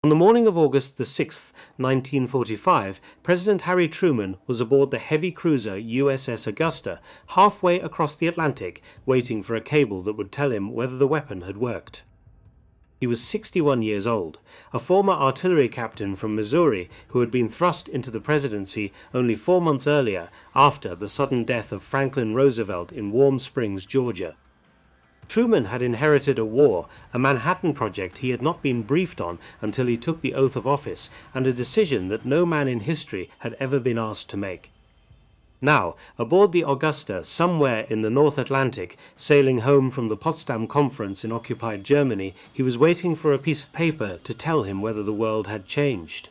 On the morning of August the 6th, 1945, President Harry Truman was aboard the heavy cruiser USS Augusta, halfway across the Atlantic, waiting for a cable that would tell him whether the weapon had worked. He was 61 years old, a former artillery captain from Missouri who had been thrust into the presidency only 4 months earlier after the sudden death of Franklin Roosevelt in Warm Springs, Georgia. Truman had inherited a war, a Manhattan Project he had not been briefed on until he took the oath of office, and a decision that no man in history had ever been asked to make. Now, aboard the Augusta, somewhere in the North Atlantic, sailing home from the Potsdam Conference in occupied Germany, he was waiting for a piece of paper to tell him whether the world had changed.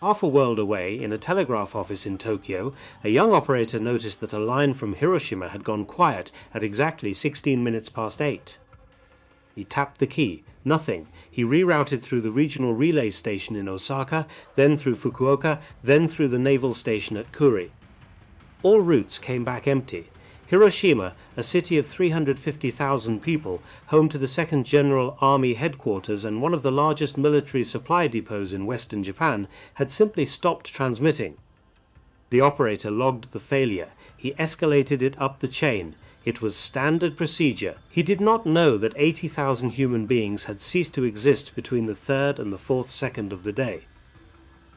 Half a world away, in a telegraph office in Tokyo, a young operator noticed that a line from Hiroshima had gone quiet at exactly 16 minutes past 8. He tapped the key. Nothing. He rerouted through the regional relay station in Osaka, then through Fukuoka, then through the naval station at Kuri. All routes came back empty. Hiroshima, a city of 350,000 people, home to the 2nd General Army headquarters and one of the largest military supply depots in western Japan, had simply stopped transmitting. The operator logged the failure. He escalated it up the chain. It was standard procedure. He did not know that 80,000 human beings had ceased to exist between the 3rd and the 4th second of the day.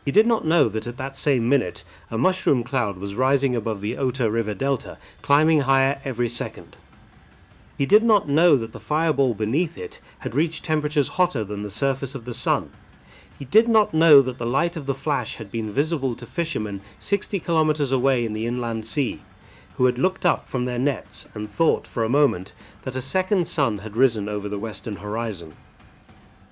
He did not know that at that same minute, a mushroom cloud was rising above the Ota River Delta, climbing higher every second. He did not know that the fireball beneath it had reached temperatures hotter than the surface of the sun. He did not know that the light of the flash had been visible to fishermen 60 kilometers away in the inland sea, who had looked up from their nets and thought for a moment that a second sun had risen over the western horizon.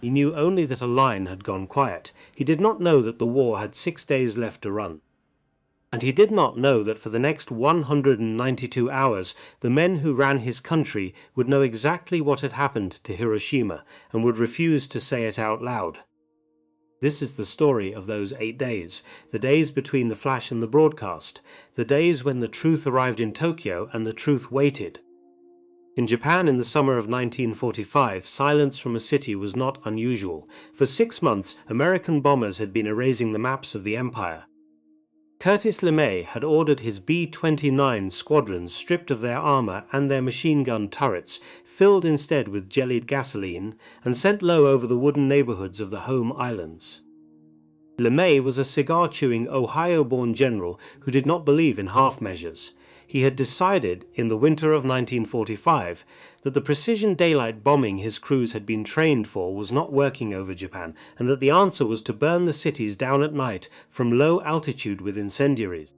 He knew only that a line had gone quiet. He did not know that the war had 6 days left to run. And he did not know that for the next 192 hours the men who ran his country would know exactly what had happened to Hiroshima and would refuse to say it out loud. This is the story of those 8 days, the days between the flash and the broadcast, the days when the truth arrived in Tokyo and the truth waited. In Japan in the summer of 1945, silence from a city was not unusual. For 6 months, American bombers had been erasing the maps of the empire. Curtis LeMay had ordered his B-29 squadrons stripped of their armor and their machine gun turrets, filled instead with jellied gasoline, and sent low over the wooden neighborhoods of the home islands. LeMay was a cigar-chewing Ohio-born general who did not believe in half measures. He had decided, in the winter of 1945, that the precision daylight bombing his crews had been trained for was not working over Japan, and that the answer was to burn the cities down at night from low altitude with incendiaries.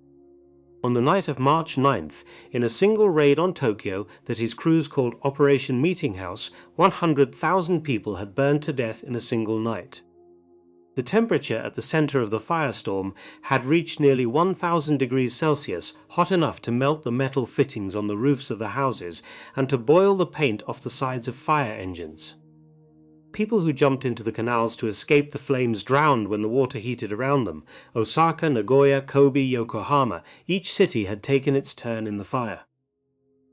On the night of March 9th, in a single raid on Tokyo that his crews called Operation Meeting House, 100,000 people had burned to death in a single night. The temperature at the center of the firestorm had reached nearly 1,000 degrees Celsius, hot enough to melt the metal fittings on the roofs of the houses and to boil the paint off the sides of fire engines. People who jumped into the canals to escape the flames drowned when the water heated around them. Osaka, Nagoya, Kobe, Yokohama, each city had taken its turn in the fire.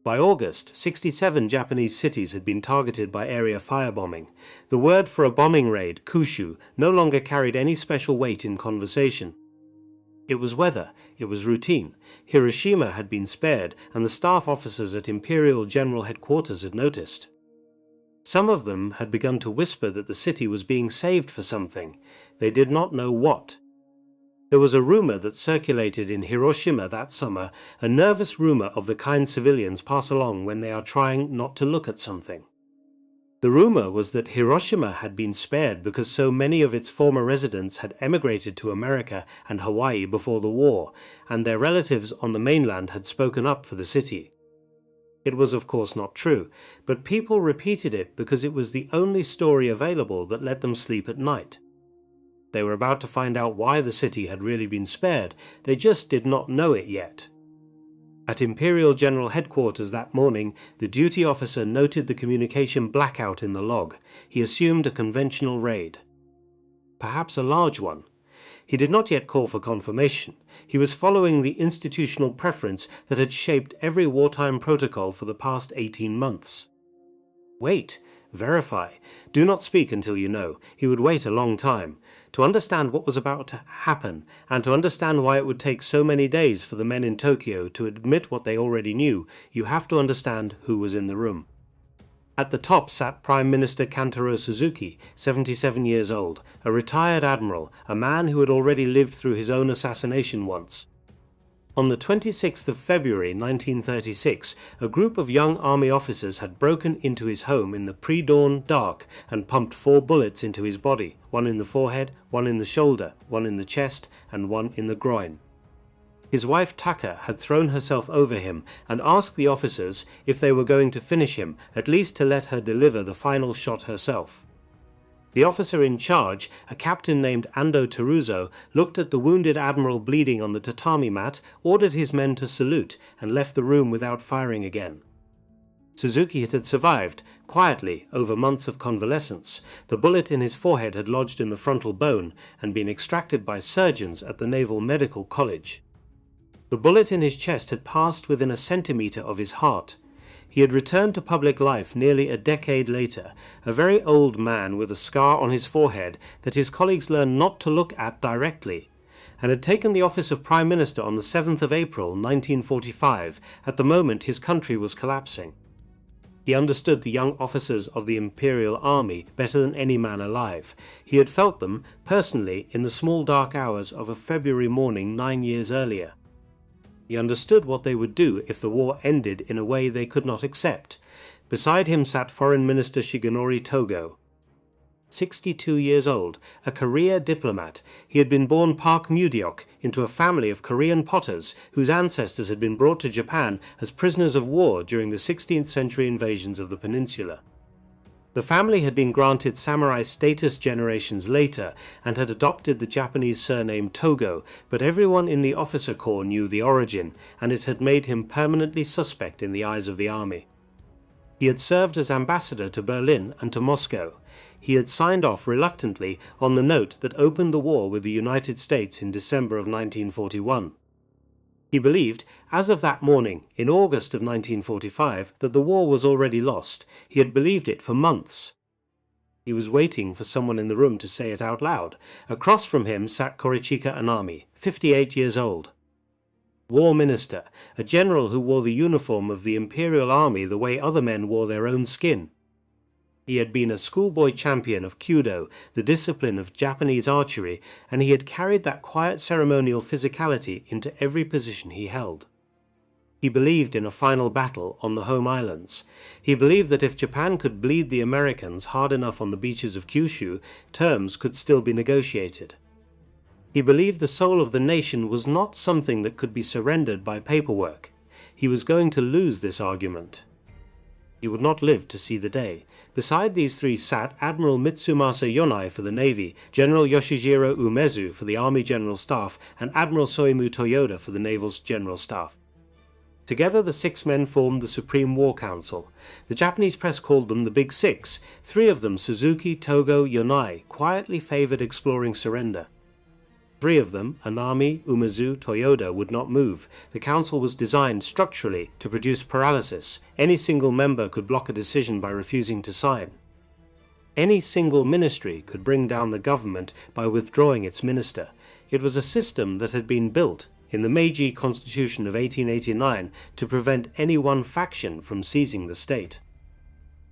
By August, 67 Japanese cities had been targeted by area firebombing. The word for a bombing raid, kushu, no longer carried any special weight in conversation. It was weather, it was routine. Hiroshima had been spared, and the staff officers at Imperial General Headquarters had noticed. Some of them had begun to whisper that the city was being saved for something. They did not know what. There was a rumor that circulated in Hiroshima that summer, a nervous rumor of the kind civilians pass along when they are trying not to look at something. The rumor was that Hiroshima had been spared because so many of its former residents had emigrated to America and Hawaii before the war, and their relatives on the mainland had spoken up for the city. It was of course not true, but people repeated it because it was the only story available that let them sleep at night. They were about to find out why the city had really been spared. They just did not know it yet. At Imperial General Headquarters that morning, the duty officer noted the communication blackout in the log. He assumed a conventional raid. Perhaps a large one. He did not yet call for confirmation. He was following the institutional preference that had shaped every wartime protocol for the past 18 months. Wait, Verify. Do not speak until you know. He would wait a long time. To understand what was about to happen, and to understand why it would take so many days for the men in Tokyo to admit what they already knew, you have to understand who was in the room. At the top sat Prime Minister Kantaro Suzuki, 77 years old, a retired admiral, a man who had already lived through his own assassination once. On the 26th of February 1936, a group of young army officers had broken into his home in the pre-dawn dark and pumped 4 bullets into his body, 1 in the forehead, 1 in the shoulder, 1 in the chest, and 1 in the groin. His wife Taka had thrown herself over him and asked the officers if they were going to finish him, at least to let her deliver the final shot herself. The officer in charge, a captain named Ando Teruzo, looked at the wounded admiral bleeding on the tatami mat, ordered his men to salute, and left the room without firing again. Suzuki had survived, quietly, over months of convalescence. The bullet in his forehead had lodged in the frontal bone and been extracted by surgeons at the Naval Medical College. The bullet in his chest had passed within a centimetre of his heart. He had returned to public life nearly a decade later, a very old man with a scar on his forehead that his colleagues learned not to look at directly, and had taken the office of Prime Minister on the 7th of April 1945, at the moment his country was collapsing. He understood the young officers of the Imperial Army better than any man alive. He had felt them, personally, in the small dark hours of a February morning 9 years earlier. He understood what they would do if the war ended in a way they could not accept. Beside him sat Foreign Minister Shigenori Togo. 62 years old, a career diplomat, he had been born Park Mudeok into a family of Korean potters whose ancestors had been brought to Japan as prisoners of war during the 16th century invasions of the peninsula. The family had been granted samurai status generations later and had adopted the Japanese surname Togo, but everyone in the officer corps knew the origin, and it had made him permanently suspect in the eyes of the army. He had served as ambassador to Berlin and to Moscow. He had signed off reluctantly on the note that opened the war with the United States in December of 1941. He believed, as of that morning, in August of 1945, that the war was already lost. He had believed it for months. He was waiting for someone in the room to say it out loud. Across from him sat Korichika Anami, 58 years old. War Minister, a general who wore the uniform of the Imperial Army the way other men wore their own skin. He had been a schoolboy champion of Kyudo, the discipline of Japanese archery, and he had carried that quiet ceremonial physicality into every position he held. He believed in a final battle on the home islands. He believed that if Japan could bleed the Americans hard enough on the beaches of Kyushu, terms could still be negotiated. He believed the soul of the nation was not something that could be surrendered by paperwork. He was going to lose this argument. He would not live to see the day. Beside these three sat Admiral Mitsumasa Yonai for the Navy, General Yoshijiro Umezu for the Army General Staff, and Admiral Soimu Toyoda for the Naval's General Staff. Together the 6 men formed the Supreme War Council. The Japanese press called them the Big Six. 3 of them, Suzuki, Togo, Yonai, quietly favoured exploring surrender. 3 of them, Anami, Umezu, Toyoda, would not move. The council was designed structurally to produce paralysis. Any single member could block a decision by refusing to sign. Any single ministry could bring down the government by withdrawing its minister. It was a system that had been built in the Meiji Constitution of 1889 to prevent any one faction from seizing the state.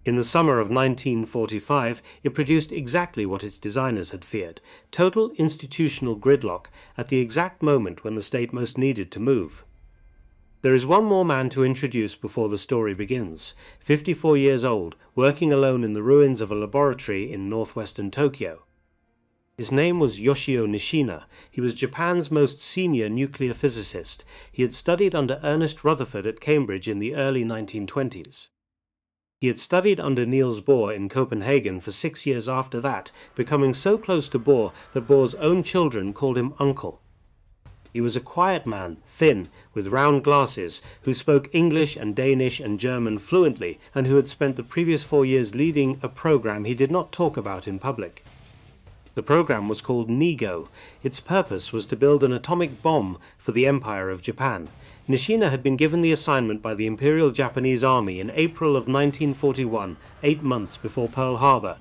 In the summer of 1945, it produced exactly what its designers had feared: total institutional gridlock at the exact moment when the state most needed to move. There is one more man to introduce before the story begins. 54 years old, working alone in the ruins of a laboratory in northwestern Tokyo. His name was Yoshio Nishina. He was Japan's most senior nuclear physicist. He had studied under Ernest Rutherford at Cambridge in the early 1920s. He had studied under Niels Bohr in Copenhagen for 6 years after that, becoming so close to Bohr that Bohr's own children called him uncle. He was a quiet man, thin, with round glasses, who spoke English and Danish and German fluently, and who had spent the previous 4 years leading a program he did not talk about in public. The program was called NIGO. Its purpose was to build an atomic bomb for the Empire of Japan. Nishina had been given the assignment by the Imperial Japanese Army in April of 1941, 8 months before Pearl Harbor.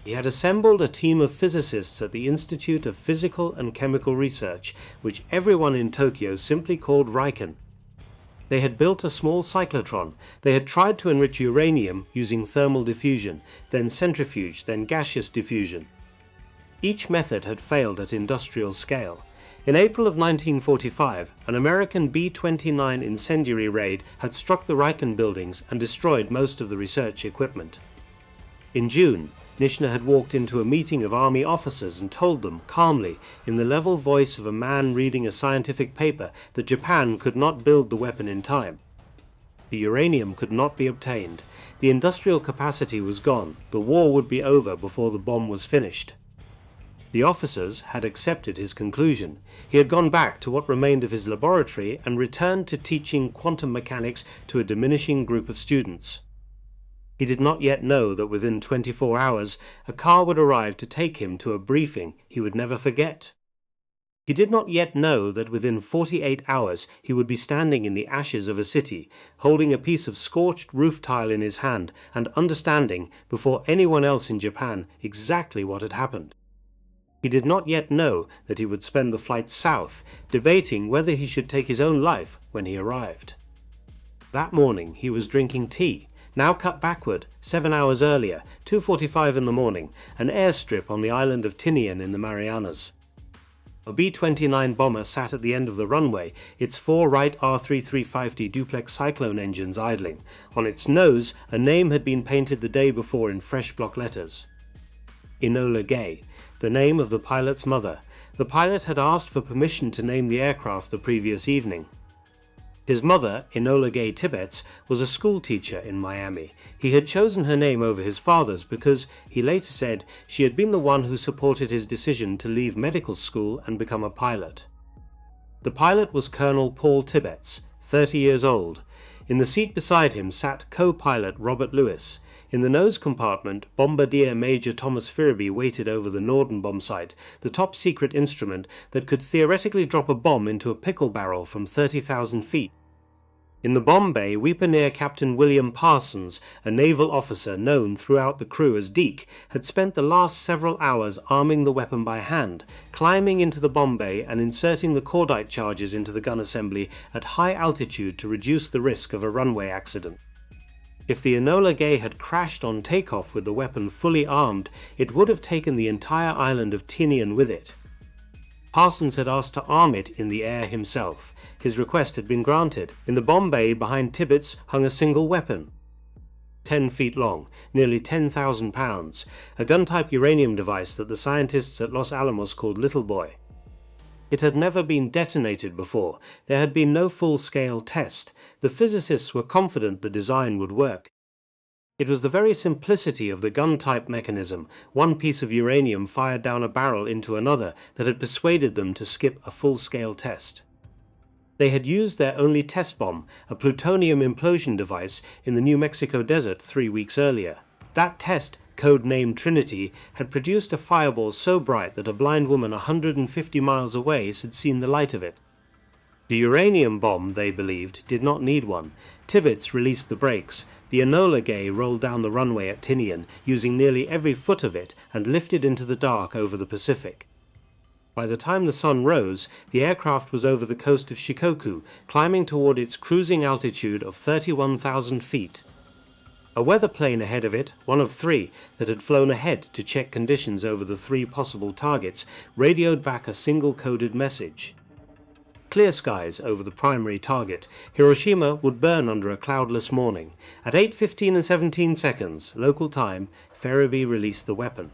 He had assembled a team of physicists at the Institute of Physical and Chemical Research, which everyone in Tokyo simply called Riken. They had built a small cyclotron. They had tried to enrich uranium using thermal diffusion, then centrifuge, then gaseous diffusion. Each method had failed at industrial scale. In April of 1945, an American B-29 incendiary raid had struck the Riken buildings and destroyed most of the research equipment. In June, Nishina had walked into a meeting of army officers and told them, calmly, in the level voice of a man reading a scientific paper, that Japan could not build the weapon in time. The uranium could not be obtained. The industrial capacity was gone. The war would be over before the bomb was finished. The officers had accepted his conclusion. He had gone back to what remained of his laboratory and returned to teaching quantum mechanics to a diminishing group of students. He did not yet know that within 24 hours a car would arrive to take him to a briefing he would never forget. He did not yet know that within 48 hours he would be standing in the ashes of a city, holding a piece of scorched roof tile in his hand and understanding, before anyone else in Japan, exactly what had happened. He did not yet know that he would spend the flight south, debating whether he should take his own life when he arrived. That morning he was drinking tea, now cut backward, 7 hours earlier, 2:45 in the morning, an airstrip on the island of Tinian in the Marianas. A B-29 bomber sat at the end of the runway, its 4 Wright R-335D duplex cyclone engines idling. On its nose, a name had been painted the day before in fresh block letters. Enola Gay, the name of the pilot's mother. The pilot had asked for permission to name the aircraft the previous evening. His mother, Enola Gay Tibbets, was a school teacher in Miami. He had chosen her name over his father's because, he later said, she had been the one who supported his decision to leave medical school and become a pilot. The pilot was Colonel Paul Tibbets, 30 years old. In the seat beside him sat co-pilot Robert Lewis. In the nose compartment, Bombardier Major Thomas Firby waited over the Norden bomb site, the top-secret instrument that could theoretically drop a bomb into a pickle barrel from 30,000 feet. In the bomb bay, Weeperneer Captain William Parsons, a naval officer known throughout the crew as Deke, had spent the last several hours arming the weapon by hand, climbing into the bomb bay and inserting the cordite charges into the gun assembly at high altitude to reduce the risk of a runway accident. If the Enola Gay had crashed on takeoff with the weapon fully armed, it would have taken the entire island of Tinian with it. Parsons had asked to arm it in the air himself. His request had been granted. In the bomb bay behind Tibbets hung a single weapon, 10 feet long, nearly 10,000 pounds, a gun-type uranium device that the scientists at Los Alamos called Little Boy. It had never been detonated before. There had been no full-scale test. The physicists were confident the design would work. It was the very simplicity of the gun-type mechanism, one piece of uranium fired down a barrel into another, that had persuaded them to skip a full-scale test. They had used their only test bomb, a plutonium implosion device, in the New Mexico desert 3 weeks earlier. That test, code-named Trinity, had produced a fireball so bright that a blind woman 150 miles away had seen the light of it. The uranium bomb, they believed, did not need one. Tibbets released the brakes. The Enola Gay rolled down the runway at Tinian, using nearly every foot of it, and lifted into the dark over the Pacific. By the time the sun rose, the aircraft was over the coast of Shikoku, climbing toward its cruising altitude of 31,000 feet. A weather plane ahead of it, one of 3, that had flown ahead to check conditions over the 3 possible targets, radioed back a single coded message. Clear skies over the primary target. Hiroshima would burn under a cloudless morning. At 8:15 and 17 seconds, local time, Ferriby released the weapon.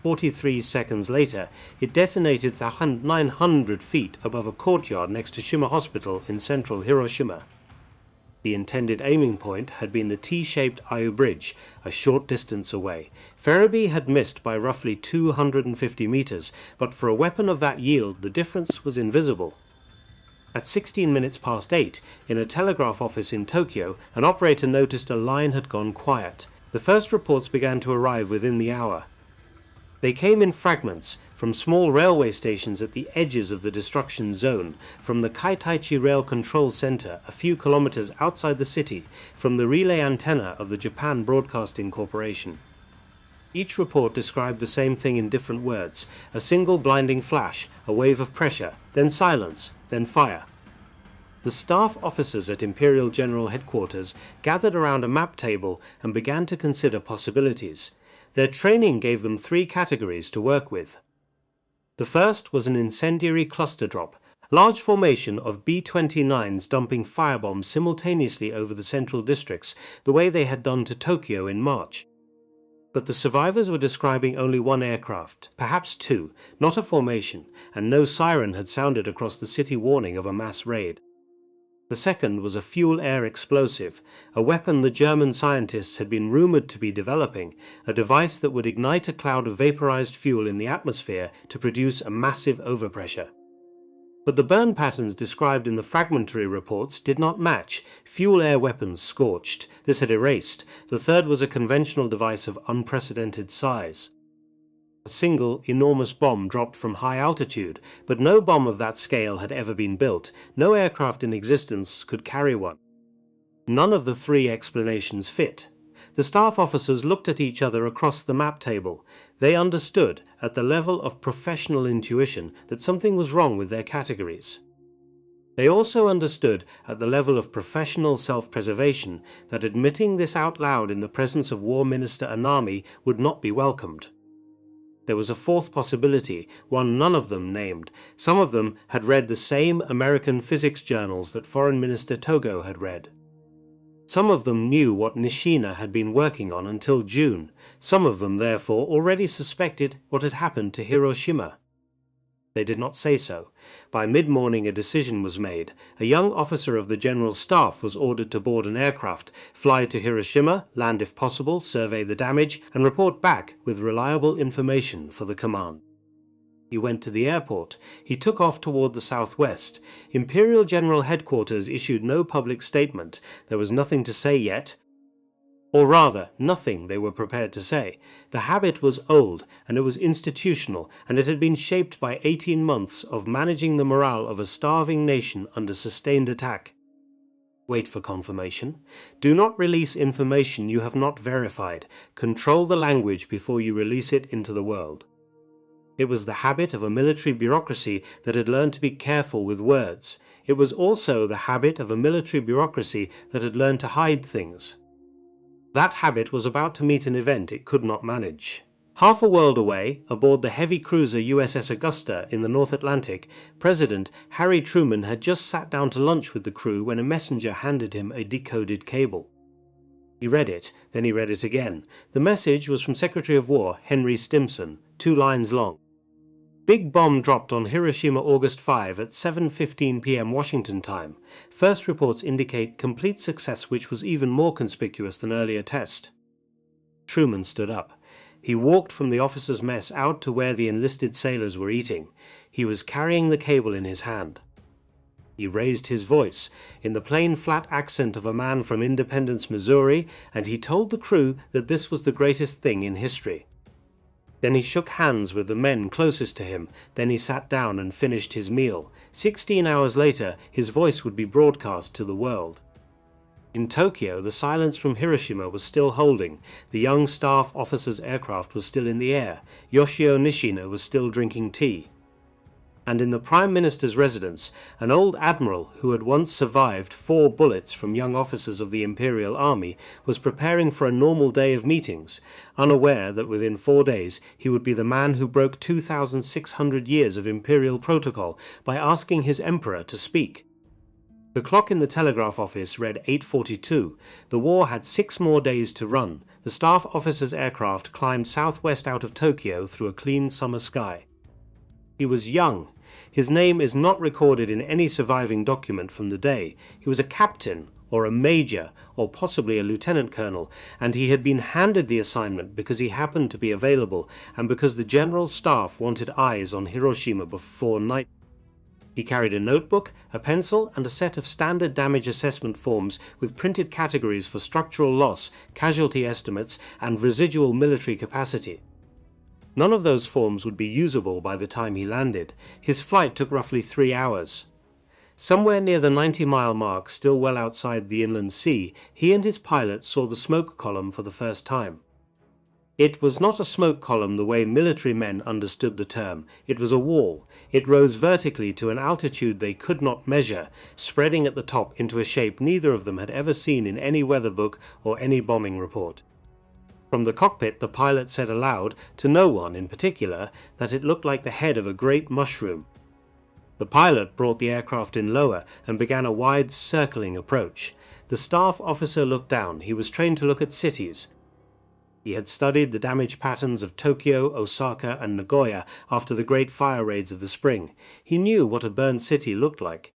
43 seconds later, it detonated 900 feet above a courtyard next to Shima Hospital in central Hiroshima. The intended aiming point had been the T-shaped Ayu Bridge, a short distance away. Ferriby had missed by roughly 250 meters, but for a weapon of that yield, the difference was invisible. At 16 minutes past 8, in a telegraph office in Tokyo, an operator noticed a line had gone quiet. The first reports began to arrive within the hour. They came in fragments from small railway stations at the edges of the destruction zone, from the Kaitaichi Rail Control Center a few kilometers outside the city, from the relay antenna of the Japan Broadcasting Corporation. Each report described the same thing in different words: a single blinding flash, a wave of pressure, then silence, then fire. The staff officers at Imperial General Headquarters gathered around a map table and began to consider possibilities. Their training gave them 3 categories to work with. The first was an incendiary cluster drop, large formation of B-29s dumping firebombs simultaneously over the central districts, the way they had done to Tokyo in March. But the survivors were describing only 1 aircraft, perhaps 2, not a formation, and no siren had sounded across the city warning of a mass raid. The second was a fuel-air explosive, a weapon the German scientists had been rumored to be developing, a device that would ignite a cloud of vaporized fuel in the atmosphere to produce a massive overpressure. But the burn patterns described in the fragmentary reports did not match. Fuel-air weapons scorched. This had erased. The third was a conventional device of unprecedented size. A single, enormous bomb dropped from high altitude, but no bomb of that scale had ever been built. No aircraft in existence could carry one. None of the 3 explanations fit. The staff officers looked at each other across the map table. They understood, at the level of professional intuition, that something was wrong with their categories. They also understood, at the level of professional self-preservation, that admitting this out loud in the presence of War Minister Anami would not be welcomed. There was a 4th possibility, one none of them named. Some of them had read the same American physics journals that Foreign Minister Togo had read. Some of them knew what Nishina had been working on until June. Some of them, therefore, already suspected what had happened to Hiroshima. They did not say so. By mid-morning a decision was made. A young officer of the General Staff was ordered to board an aircraft, fly to Hiroshima, land if possible, survey the damage, and report back with reliable information for the command. He went to the airport. He took off toward the southwest. Imperial General Headquarters issued no public statement. There was nothing to say yet. Or rather, nothing they were prepared to say. The habit was old, and it was institutional, and it had been shaped by 18 months of managing the morale of a starving nation under sustained attack. Wait for confirmation. Do not release information you have not verified. Control the language before you release it into the world. It was the habit of a military bureaucracy that had learned to be careful with words. It was also the habit of a military bureaucracy that had learned to hide things. That habit was about to meet an event it could not manage. Half a world away, aboard the heavy cruiser USS Augusta in the North Atlantic, President Harry Truman had just sat down to lunch with the crew when a messenger handed him a decoded cable. He read it, then he read it again. The message was from Secretary of War Henry Stimson, 2 lines long. Big bomb dropped on Hiroshima August 5 at 7:15 p.m. Washington time. First reports indicate complete success, which was even more conspicuous than earlier test. Truman stood up. He walked from the officers' mess out to where the enlisted sailors were eating. He was carrying the cable in his hand. He raised his voice, in the plain flat accent of a man from Independence, Missouri, and he told the crew that this was the greatest thing in history. Then he shook hands with the men closest to him. Then he sat down and finished his meal. 16 hours later, his voice would be broadcast to the world. In Tokyo, the silence from Hiroshima was still holding. The young staff officer's aircraft was still in the air. Yoshio Nishina was still drinking tea. And in the Prime Minister's residence, an old admiral who had once survived 4 bullets from young officers of the Imperial Army was preparing for a normal day of meetings, unaware that within 4 days he would be the man who broke 2,600 years of imperial protocol by asking his emperor to speak. The clock in the telegraph office read 8:42. The war had 6 more days to run. The staff officer's aircraft climbed southwest out of Tokyo through a clean summer sky. He was young. His name is not recorded in any surviving document from the day. He was a captain, or a major, or possibly a lieutenant colonel, and he had been handed the assignment because he happened to be available, and because the General Staff wanted eyes on Hiroshima before night. He carried a notebook, a pencil, and a set of standard damage assessment forms with printed categories for structural loss, casualty estimates, and residual military capacity. None of those forms would be usable by the time he landed. His flight took roughly 3 hours. Somewhere near the 90-mile mark, still well outside the inland sea, he and his pilot saw the smoke column for the first time. It was not a smoke column the way military men understood the term. It was a wall. It rose vertically to an altitude they could not measure, spreading at the top into a shape neither of them had ever seen in any weather book or any bombing report. From the cockpit, the pilot said aloud, to no one in particular, that it looked like the head of a great mushroom. The pilot brought the aircraft in lower and began a wide circling approach. The staff officer looked down. He was trained to look at cities. He had studied the damage patterns of Tokyo, Osaka, and Nagoya after the great fire raids of the spring. He knew what a burned city looked like.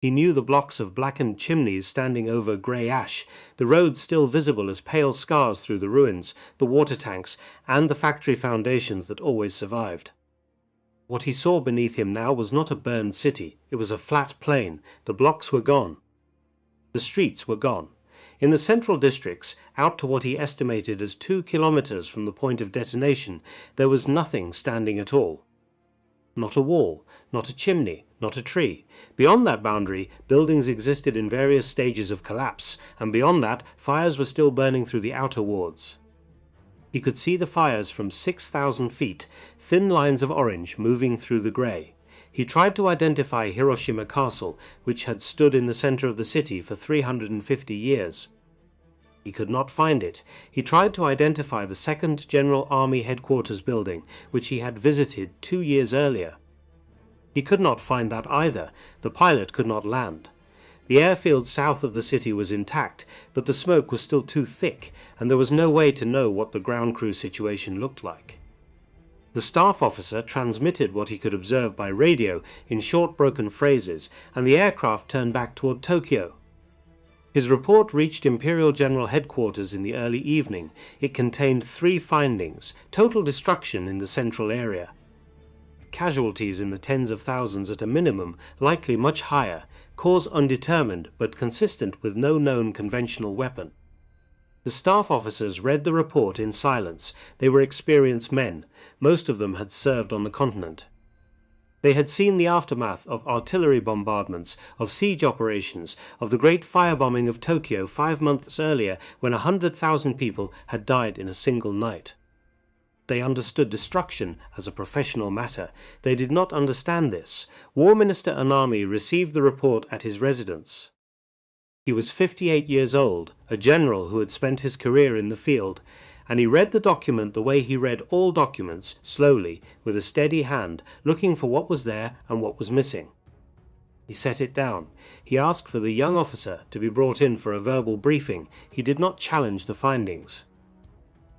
He knew the blocks of blackened chimneys standing over grey ash, the roads still visible as pale scars through the ruins, the water tanks, and the factory foundations that always survived. What he saw beneath him now was not a burned city. It was a flat plain. The blocks were gone. The streets were gone. In the central districts, out to what he estimated as 2 kilometers from the point of detonation, there was nothing standing at all. Not a wall, not a chimney, not a tree. Beyond that boundary, buildings existed in various stages of collapse, and beyond that, fires were still burning through the outer wards. He could see the fires from 6,000 feet, thin lines of orange moving through the grey. He tried to identify Hiroshima Castle, which had stood in the center of the city for 350 years. He could not find it. He tried to identify the 2nd General Army Headquarters building, which he had visited 2 years earlier. He could not find that either. The pilot could not land. The airfield south of the city was intact, but the smoke was still too thick, and there was no way to know what the ground crew situation looked like. The staff officer transmitted what he could observe by radio in short broken phrases, and the aircraft turned back toward Tokyo. His report reached Imperial General Headquarters in the early evening. It contained 3 findings: total destruction in the central area, casualties in the tens of thousands at a minimum, likely much higher, cause undetermined but consistent with no known conventional weapon. The staff officers read the report in silence. They were experienced men. Most of them had served on the continent. They had seen the aftermath of artillery bombardments, of siege operations, of the great firebombing of Tokyo 5 months earlier when 100,000 people had died in a single night. They understood destruction as a professional matter. They did not understand this. War Minister Anami received the report at his residence. He was 58 years old, a general who had spent his career in the field, and he read the document the way he read all documents, slowly, with a steady hand, looking for what was there and what was missing. He set it down. He asked for the young officer to be brought in for a verbal briefing. He did not challenge the findings.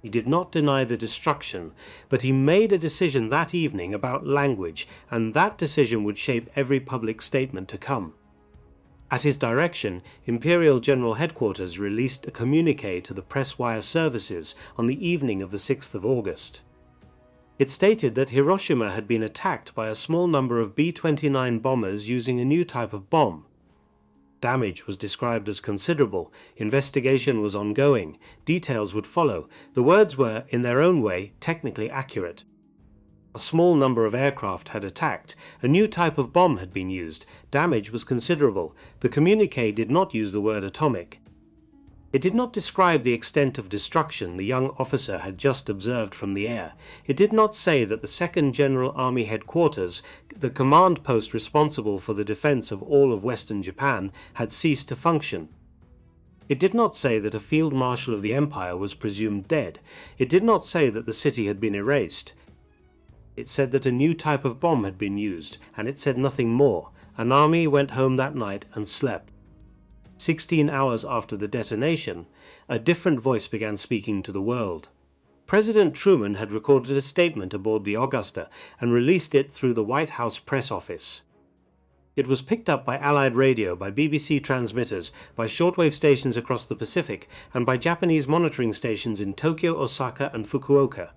He did not deny the destruction, but he made a decision that evening about language, and that decision would shape every public statement to come. At his direction, Imperial General Headquarters released a communiqué to the press wire services on the evening of the 6th of August. It stated that Hiroshima had been attacked by a small number of B-29 bombers using a new type of bomb. Damage was described as considerable. Investigation was ongoing. Details would follow. The words were, in their own way, technically accurate. A small number of aircraft had attacked. A new type of bomb had been used. Damage was considerable. The communiqué did not use the word atomic. It did not describe the extent of destruction the young officer had just observed from the air. It did not say that the 2nd General Army Headquarters, the command post responsible for the defense of all of Western Japan, had ceased to function. It did not say that a field marshal of the empire was presumed dead. It did not say that the city had been erased. It said that a new type of bomb had been used, and it said nothing more. Anami went home that night and slept. 16 hours after the detonation, a different voice began speaking to the world. President Truman had recorded a statement aboard the Augusta and released it through the White House press office. It was picked up by Allied radio, by BBC transmitters, by shortwave stations across the Pacific, and by Japanese monitoring stations in Tokyo, Osaka, and Fukuoka.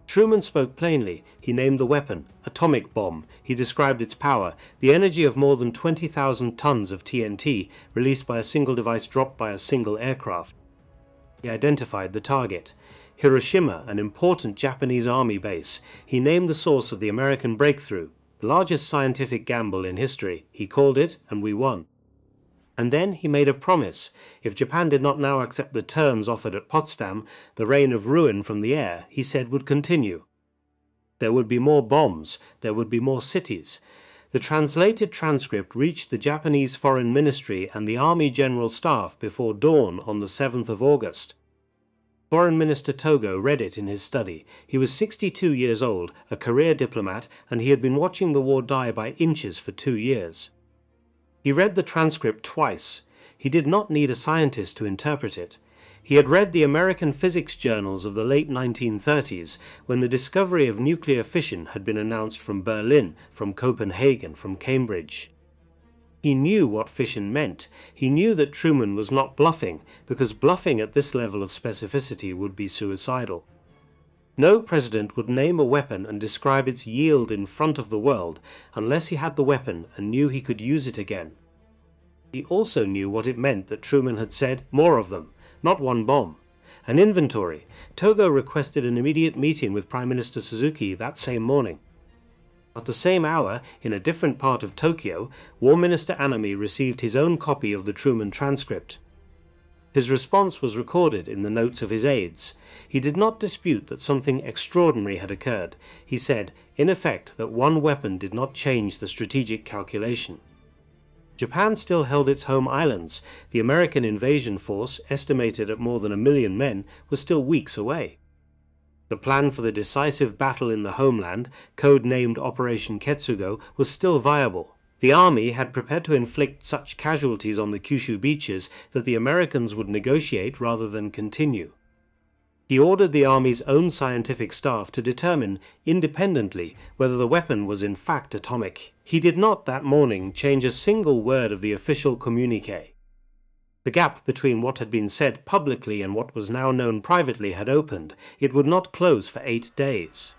Truman spoke plainly. He named the weapon, atomic bomb. He described its power, the energy of more than 20,000 tons of TNT released by a single device dropped by a single aircraft. He identified the target. Hiroshima, an important Japanese army base, he named the source of the American breakthrough, the largest scientific gamble in history. He called it, and we won. And then he made a promise. If Japan did not now accept the terms offered at Potsdam, the rain of ruin from the air, he said, would continue. There would be more bombs, there would be more cities. The translated transcript reached the Japanese Foreign Ministry and the Army General Staff before dawn on the 7th of August. Foreign Minister Togo read it in his study. He was 62 years old, a career diplomat, and he had been watching the war die by inches for 2 years. He read the transcript twice. He did not need a scientist to interpret it. He had read the American physics journals of the late 1930s, when the discovery of nuclear fission had been announced from Berlin, from Copenhagen, from Cambridge. He knew what fission meant. He knew that Truman was not bluffing, because bluffing at this level of specificity would be suicidal. No president would name a weapon and describe its yield in front of the world unless he had the weapon and knew he could use it again. He also knew what it meant that Truman had said, more of them, not one bomb. An inventory. Togo requested an immediate meeting with Prime Minister Suzuki that same morning. At the same hour, in a different part of Tokyo, War Minister Anami received his own copy of the Truman transcript. His response was recorded in the notes of his aides. He did not dispute that something extraordinary had occurred. He said, in effect, that one weapon did not change the strategic calculation. Japan still held its home islands. The American invasion force, estimated at more than 1 million men, was still weeks away. The plan for the decisive battle in the homeland, code-named Operation Ketsugo, was still viable. The army had prepared to inflict such casualties on the Kyushu beaches that the Americans would negotiate rather than continue. He ordered the army's own scientific staff to determine, independently, whether the weapon was in fact atomic. He did not that morning change a single word of the official communiqué. The gap between what had been said publicly and what was now known privately had opened. It would not close for 8 days.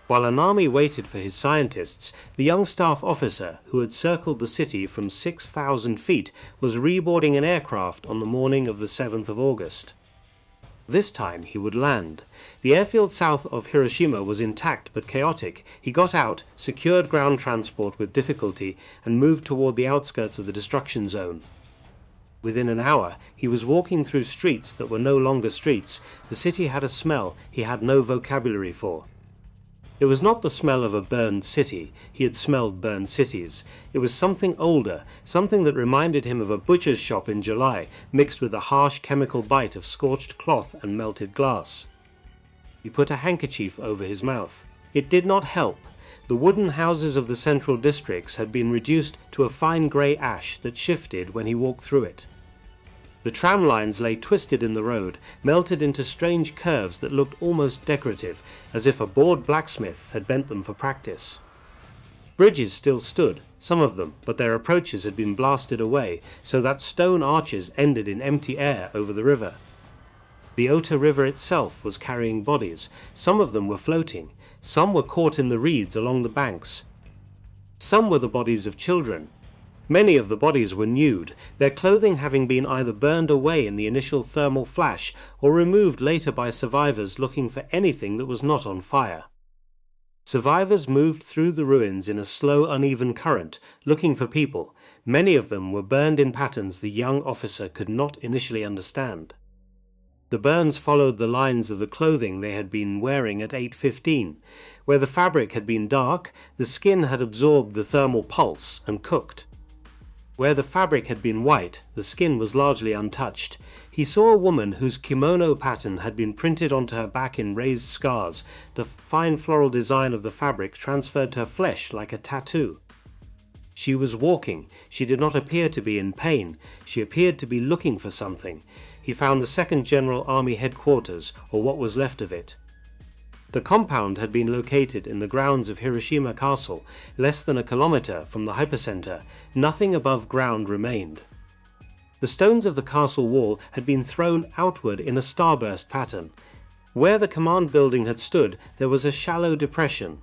While an army waited for his scientists, the young staff officer, who had circled the city from 6,000 feet, was reboarding an aircraft on the morning of the 7th of August. This time he would land. The airfield south of Hiroshima was intact but chaotic. He got out, secured ground transport with difficulty, and moved toward the outskirts of the destruction zone. Within an hour, he was walking through streets that were no longer streets. The city had a smell he had no vocabulary for. It was not the smell of a burned city. He had smelled burned cities. It was something older, something that reminded him of a butcher's shop in July, mixed with the harsh chemical bite of scorched cloth and melted glass. He put a handkerchief over his mouth. It did not help. The wooden houses of the central districts had been reduced to a fine grey ash that shifted when he walked through it. The tram lines lay twisted in the road, melted into strange curves that looked almost decorative, as if a bored blacksmith had bent them for practice. Bridges still stood, some of them, but their approaches had been blasted away, so that stone arches ended in empty air over the river. The Ota River itself was carrying bodies. Some of them were floating. Some were caught in the reeds along the banks. Some were the bodies of children. Many of the bodies were nude, their clothing having been either burned away in the initial thermal flash or removed later by survivors looking for anything that was not on fire. Survivors moved through the ruins in a slow, uneven current, looking for people. Many of them were burned in patterns the young officer could not initially understand. The burns followed the lines of the clothing they had been wearing at 8:15. Where the fabric had been dark, the skin had absorbed the thermal pulse and cooked. Where the fabric had been white, the skin was largely untouched. He saw a woman whose kimono pattern had been printed onto her back in raised scars, the fine floral design of the fabric transferred to her flesh like a tattoo. She was walking. She did not appear to be in pain. She appeared to be looking for something. He found the 2nd General Army Headquarters, or what was left of it. The compound had been located in the grounds of Hiroshima Castle, less than a kilometer from the hypercenter. Nothing above ground remained. The stones of the castle wall had been thrown outward in a starburst pattern. Where the command building had stood, there was a shallow depression.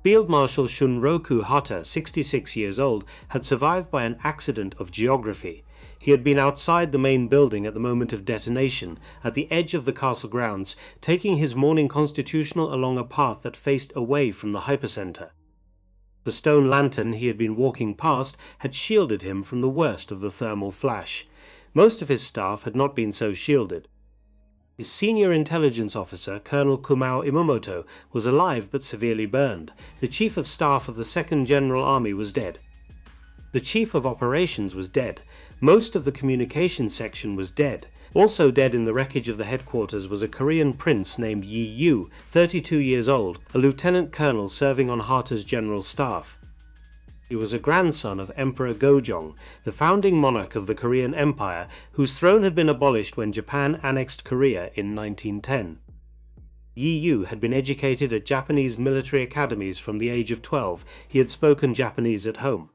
Field Marshal Shunroku Hata, 66 years old, had survived by an accident of geography. He had been outside the main building at the moment of detonation, at the edge of the castle grounds, taking his morning constitutional along a path that faced away from the hypercenter. The stone lantern he had been walking past had shielded him from the worst of the thermal flash. Most of his staff had not been so shielded. His senior intelligence officer, Colonel Kumao Imamoto, was alive but severely burned. The chief of staff of the 2nd General Army was dead. The chief of operations was dead. Most of the communications section was dead. Also dead in the wreckage of the headquarters was a Korean prince named Yi Yu, 32 years old, a lieutenant colonel serving on Hata's general staff. He was a grandson of Emperor Gojong, the founding monarch of the Korean Empire, whose throne had been abolished when Japan annexed Korea in 1910. Yi Yu had been educated at Japanese military academies from the age of 12. He had spoken Japanese at home.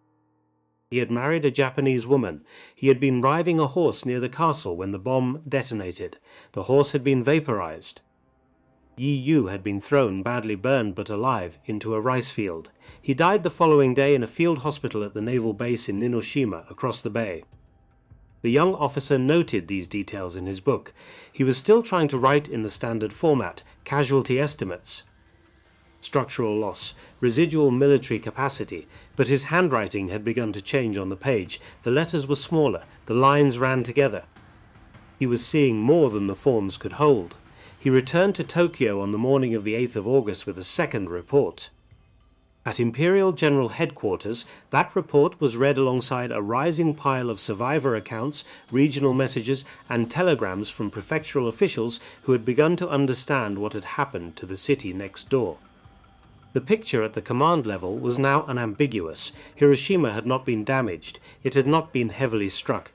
He had married a Japanese woman. He had been riding a horse near the castle when the bomb detonated. The horse had been vaporized. Yi Yu had been thrown, badly burned but alive, into a rice field. He died the following day in a field hospital at the naval base in Hiroshima, across the bay. The young officer noted these details in his book. He was still trying to write in the standard format, casualty estimates, structural loss, residual military capacity, but his handwriting had begun to change on the page. The letters were smaller, the lines ran together. He was seeing more than the forms could hold. He returned to Tokyo on the morning of the 8th of August with a second report. At Imperial General Headquarters, that report was read alongside a rising pile of survivor accounts, regional messages, and telegrams from prefectural officials who had begun to understand what had happened to the city next door. The picture at the command level was now unambiguous. Hiroshima had not been damaged. It had not been heavily struck.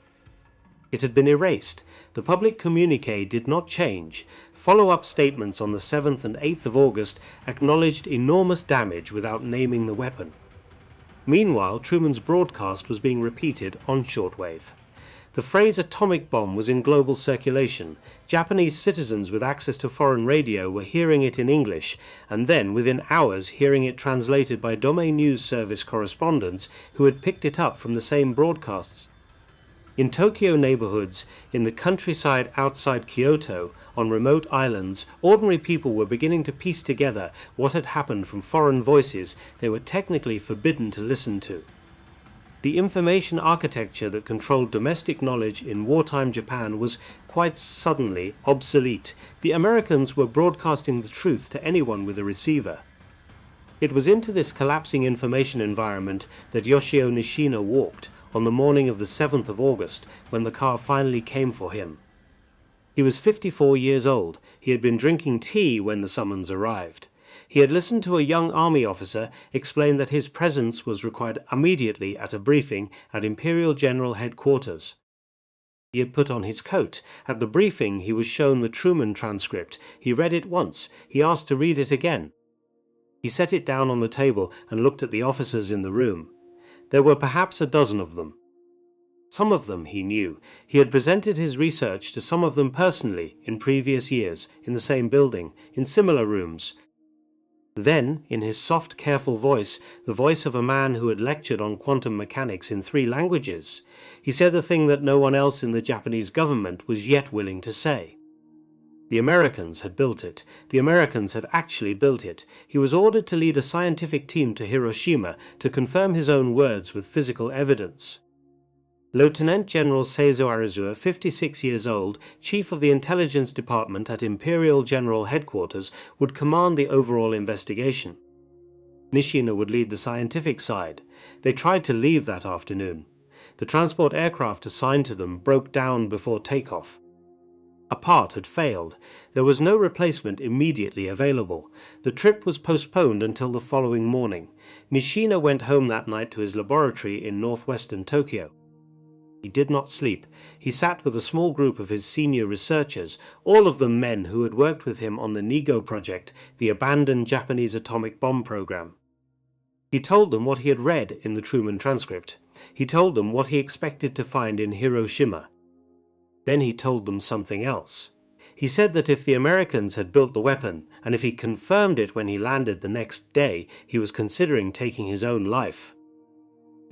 It had been erased. The public communique did not change. Follow-up statements on the 7th and 8th of August acknowledged enormous damage without naming the weapon. Meanwhile, Truman's broadcast was being repeated on shortwave. The phrase atomic bomb was in global circulation. Japanese citizens with access to foreign radio were hearing it in English, and then, within hours, hearing it translated by Domain News Service correspondents who had picked it up from the same broadcasts. In Tokyo neighborhoods, in the countryside outside Kyoto, on remote islands, ordinary people were beginning to piece together what had happened from foreign voices they were technically forbidden to listen to. The information architecture that controlled domestic knowledge in wartime Japan was quite suddenly obsolete. The Americans were broadcasting the truth to anyone with a receiver. It was into this collapsing information environment that Yoshio Nishina walked on the morning of the 7th of August, when the car finally came for him. He was 54 years old. He had been drinking tea when the summons arrived. He had listened to a young army officer explain that his presence was required immediately at a briefing at Imperial General Headquarters. He had put on his coat. At the briefing he was shown the Truman transcript. He read it once. He asked to read it again. He set it down on the table and looked at the officers in the room. There were perhaps a dozen of them. Some of them he knew. He had presented his research to some of them personally in previous years, in the same building, in similar rooms. Then, in his soft, careful voice, the voice of a man who had lectured on quantum mechanics in 3 languages, he said the thing that no one else in the Japanese government was yet willing to say. The Americans had built it. The Americans had actually built it. He was ordered to lead a scientific team to Hiroshima to confirm his own words with physical evidence. Lieutenant General Seizo Arizuwa, 56 years old, chief of the intelligence department at Imperial General Headquarters, would command the overall investigation. Nishina would lead the scientific side. They tried to leave that afternoon. The transport aircraft assigned to them broke down before takeoff. A part had failed. There was no replacement immediately available. The trip was postponed until the following morning. Nishina went home that night to his laboratory in northwestern Tokyo. He did not sleep. He sat with a small group of his senior researchers, all of them men who had worked with him on the NIGO project, the abandoned Japanese atomic bomb program. He told them what he had read in the Truman transcript. He told them what he expected to find in Hiroshima. Then he told them something else. He said that if the Americans had built the weapon, and if he confirmed it when he landed the next day, he was considering taking his own life.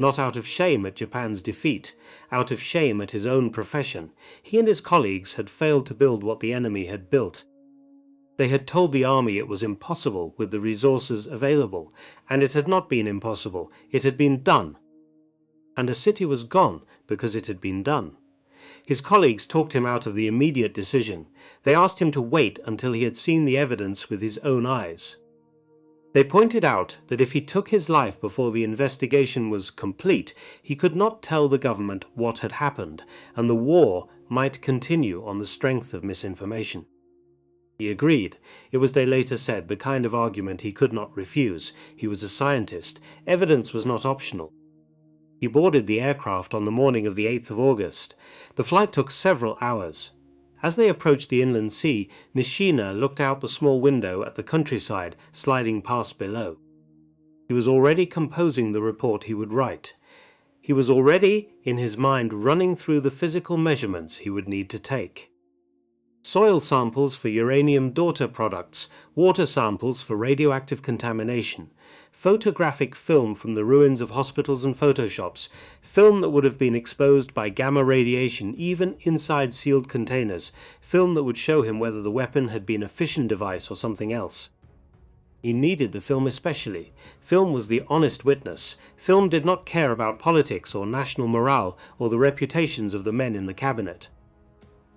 not out of shame at Japan's defeat, out of shame at his own profession. He and his colleagues had failed to build what the enemy had built. They had told the army it was impossible with the resources available, and it had not been impossible, it had been done. And a city was gone because it had been done. His colleagues talked him out of the immediate decision. They asked him to wait until he had seen the evidence with his own eyes. They pointed out that if he took his life before the investigation was complete, he could not tell the government what had happened, and the war might continue on the strength of misinformation. He agreed. It was, they later said, the kind of argument he could not refuse. He was a scientist. Evidence was not optional. He boarded the aircraft on the morning of the 8th of August. The flight took several hours. As they approached the inland sea, Nishina looked out the small window at the countryside sliding past below. He was already composing the report he would write. He was already, in his mind, running through the physical measurements he would need to take. Soil samples for uranium daughter products, water samples for radioactive contamination, photographic film from the ruins of hospitals and photoshops, film that would have been exposed by gamma radiation even inside sealed containers, film that would show him whether the weapon had been a fission device or something else. He needed the film especially. Film was the honest witness. Film did not care about politics or national morale or the reputations of the men in the cabinet.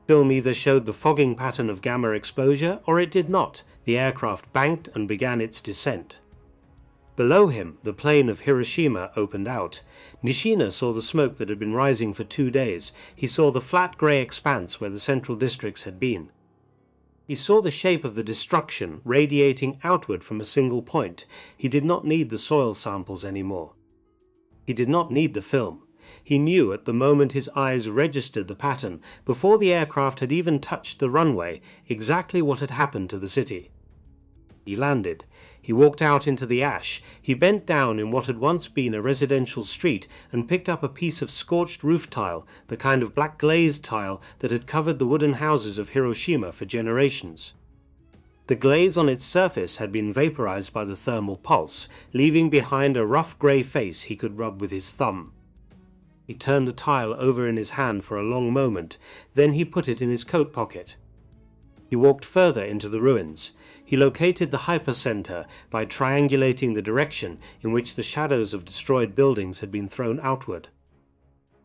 Film either showed the fogging pattern of gamma exposure or it did not. The aircraft banked and began its descent. Below him, the plain of Hiroshima opened out. Nishina saw the smoke that had been rising for 2 days. He saw the flat grey expanse where the central districts had been. He saw the shape of the destruction radiating outward from a single point. He did not need the soil samples anymore. He did not need the film. He knew at the moment his eyes registered the pattern, before the aircraft had even touched the runway, exactly what had happened to the city. He landed. He walked out into the ash. He bent down in what had once been a residential street and picked up a piece of scorched roof tile, the kind of black glazed tile that had covered the wooden houses of Hiroshima for generations. The glaze on its surface had been vaporized by the thermal pulse, leaving behind a rough grey face he could rub with his thumb. He turned the tile over in his hand for a long moment, then he put it in his coat pocket. He walked further into the ruins. He located the hypercenter by triangulating the direction in which the shadows of destroyed buildings had been thrown outward.